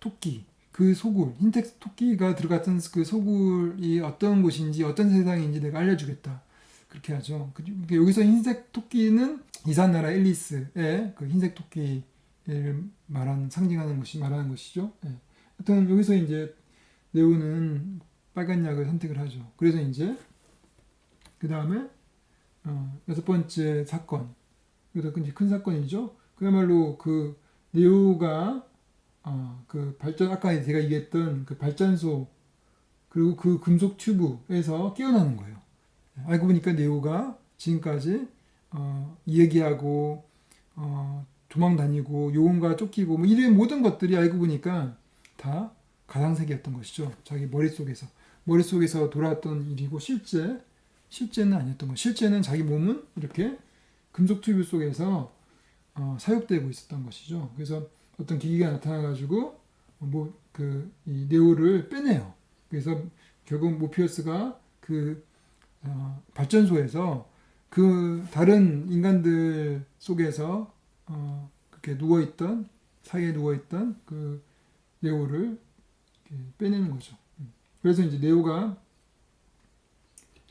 토끼 그 소굴 흰색 토끼가 들어갔던 그 소굴이 어떤 곳인지 어떤 세상인지 내가 알려주겠다. 그렇게 하죠. 여기서 흰색 토끼는 이산나라 앨리스의 그 흰색 토끼를 말하는 것이죠. 예. 하여튼 여기서 이제 네오는 빨간 약을 선택을 하죠. 그래서 이제 그 다음에 여섯 번째 사건, 이것도 굉장히 큰 사건이죠. 그야말로 그 네오가 그 발전 아까 제가 얘기했던 그 발전소 그리고 그 금속 튜브에서 깨어나는 거예요. 알고 보니까 네오가 지금까지 이야기하고 도망 다니고 요원과 쫓기고 뭐 이런 모든 것들이 알고 보니까 다 가상세계였던 것이죠. 자기 머릿속에서 돌아왔던 일이고 실제는 아니었던 것. 실제는 자기 몸은 이렇게 금속 튜브 속에서 사육되고 있었던 것이죠. 그래서 어떤 기기가 나타나가지고 이 네오를 빼내요. 그래서 결국 모피어스가 그 발전소에서 그 다른 인간들 속에서 그렇게 사이에 누워있던 그 네오를 빼내는 거죠. 그래서 이제 네오가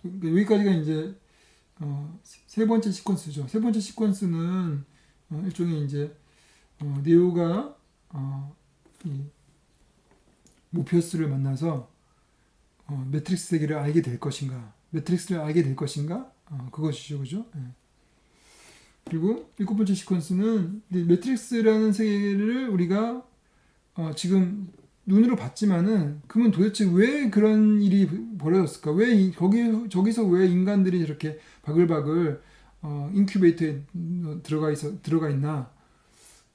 여기까지가 이제 세 번째 시퀀스죠. 세 번째 시퀀스는 일종의 이제 네오가 이 모피어스를 만나서 매트릭스 세계를 알게 될 것인가, 그것이죠, 그죠? 예. 그리고 일곱 번째 시퀀스는 매트릭스라는 세계를 우리가 지금 눈으로 봤지만은 그러면 도대체 왜 그런 일이 벌어졌을까? 왜 저기서 왜 인간들이 저렇게 바글바글 인큐베이터에 들어가 있나?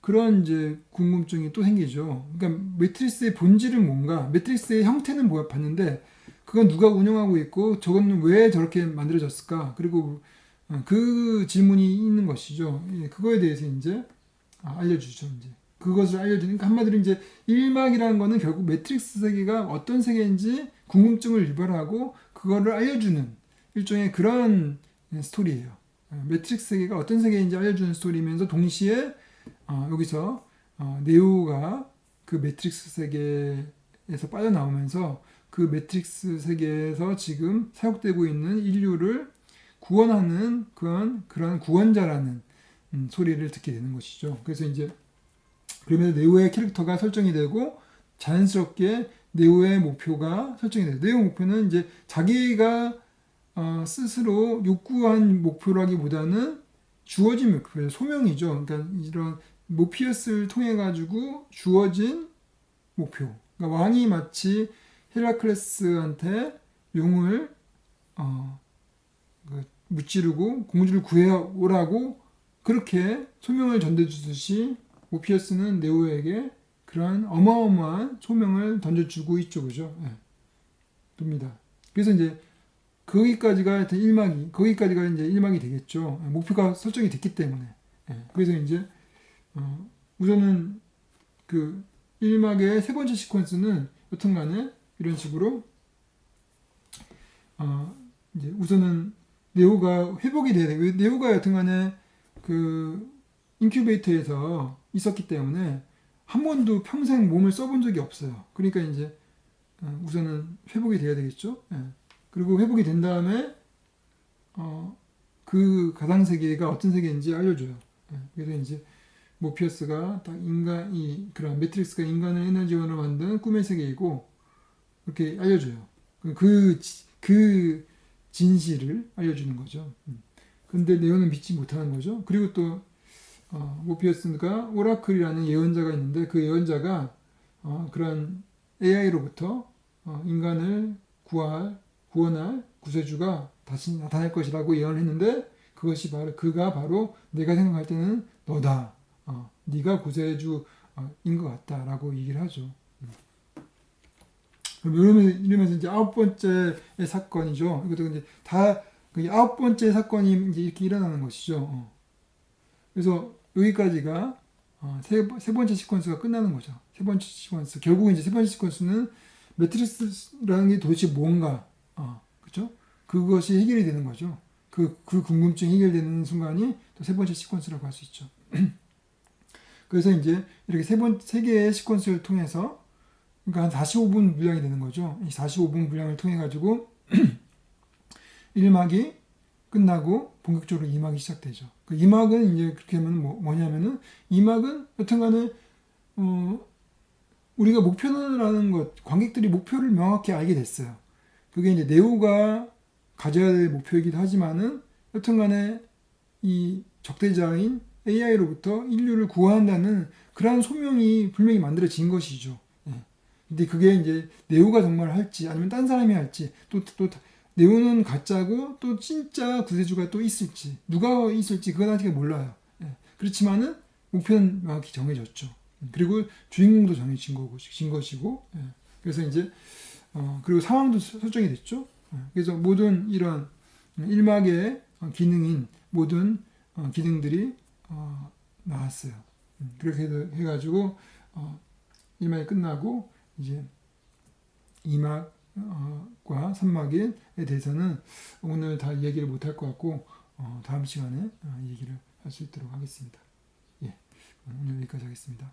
그런 이제 궁금증이 또 생기죠. 그러니까 매트릭스의 본질은 뭔가, 매트릭스의 형태는 봤는데 그건 누가 운영하고 있고 저건 왜 저렇게 만들어졌을까? 그리고 그 질문이 있는 것이죠. 예, 그거에 대해서 이제 알려주죠. 이제 그것을 알려주는, 그러니까 한마디로 이제 1막이라는 거는 결국 매트릭스 세계가 어떤 세계인지 궁금증을 유발하고 그거를 알려주는 일종의 그런 스토리예요. 매트릭스 세계가 어떤 세계인지 알려주는 스토리면서 동시에 여기서 네오가 그 매트릭스 세계에서 빠져나오면서 그 매트릭스 세계에서 지금 사육되고 있는 인류를 구원하는 그런 구원자라는 소리를 듣게 되는 것이죠. 그래서 이제 그러면서 네오의 캐릭터가 설정이 되고 자연스럽게 네오의 목표가 설정이 돼요. 네오 목표는 이제 자기가 스스로 욕구한 목표라기보다는 주어진 목표예요. 소명이죠. 그러니까 이런 모피어스를 통해 가지고 주어진 목표. 그러니까 왕이 마치 헤라클레스한테 용을 무찌르고 공주를 구해오라고 그렇게 소명을 전해주듯이 모피어스는 네오에게 그러한 어마어마한 소명을 던져주고 있죠, 그죠? 예, 됩니다. 그래서 이제 거기까지가 이제 1막이 되겠죠. 목표가 설정이 됐기 때문에. 예, 그래서 이제 우선은 그 1막의 세 번째 시퀀스는 여튼간에 이런 식으로 이제 우선은 네오가 회복이 돼야 돼요. 네오가 여튼간에 그 인큐베이터에서 있었기 때문에 한 번도 평생 몸을 써본 적이 없어요. 그러니까 이제 우선은 회복이 돼야 되겠죠. 예. 그리고 회복이 된 다음에 그 가상 세계가 어떤 세계인지 알려줘요. 예. 그래서 이제 모피어스가 딱 그런 매트릭스가 인간을 에너지원으로 만든 꿈의 세계이고 그렇게 알려줘요. 그 진실을 알려주는 거죠. 근데 네오는 믿지 못하는 거죠. 그리고 또 모피어스가 오라클이라는 예언자가 있는데 그 예언자가 그런 AI로부터 인간을 구원할 구세주가 다시 나타날 것이라고 예언을 했는데 그것이 바로 내가 생각할 때는 너다. 네가 구세주인 것 같다라고 얘기를 하죠. 이러면서 이제 아홉 번째 사건이죠. 이것도 이제 다 아홉 번째 사건이 이제 이렇게 일어나는 것이죠. 그래서 여기까지가 세 번째 시퀀스가 끝나는 거죠. 세 번째 시퀀스. 결국 이제 세 번째 시퀀스는 매트릭스라는 게 도대체 뭔가, 그렇죠? 그것이 해결이 되는 거죠. 그 궁금증이 해결되는 순간이 또 세 번째 시퀀스라고 할 수 있죠. 그래서 이제 이렇게 세 개의 시퀀스를 통해서 그러니까 한 45분 분량이 되는 거죠. 이 45분 분량을 통해 가지고 1막이 끝나고 본격적으로 2막이 시작되죠. 그 2막은 이제 그렇게 하면 뭐냐면은 2막은 여튼간에 우리가 목표라는 것, 관객들이 목표를 명확히 알게 됐어요. 그게 이제 네오가 가져야 될 목표이기도 하지만은 여튼간에 이 적대자인 AI로부터 인류를 구한다는 그러한 소명이 분명히 만들어진 것이죠. 예. 근데 그게 이제 네오가 정말 할지 아니면 딴 사람이 할지 또 네오는 가짜고 또 진짜 구세주가 또 있을지 누가 있을지 그건 아직 몰라요. 예. 그렇지만은 목표는 명확히 정해졌죠. 그리고 주인공도 정해진 것이고 예. 그래서 이제 그리고 상황도 설정이 됐죠. 예. 그래서 모든 이런 일막의 기능인 모든 기능들이 나왔어요. 그렇게 해가지고 1막이 끝나고 이제 2막과 3막에 대해서는 오늘 다 얘기를 못할 것 같고 다음 시간에 얘기를 할 수 있도록 하겠습니다. 예, 오늘 여기까지 하겠습니다.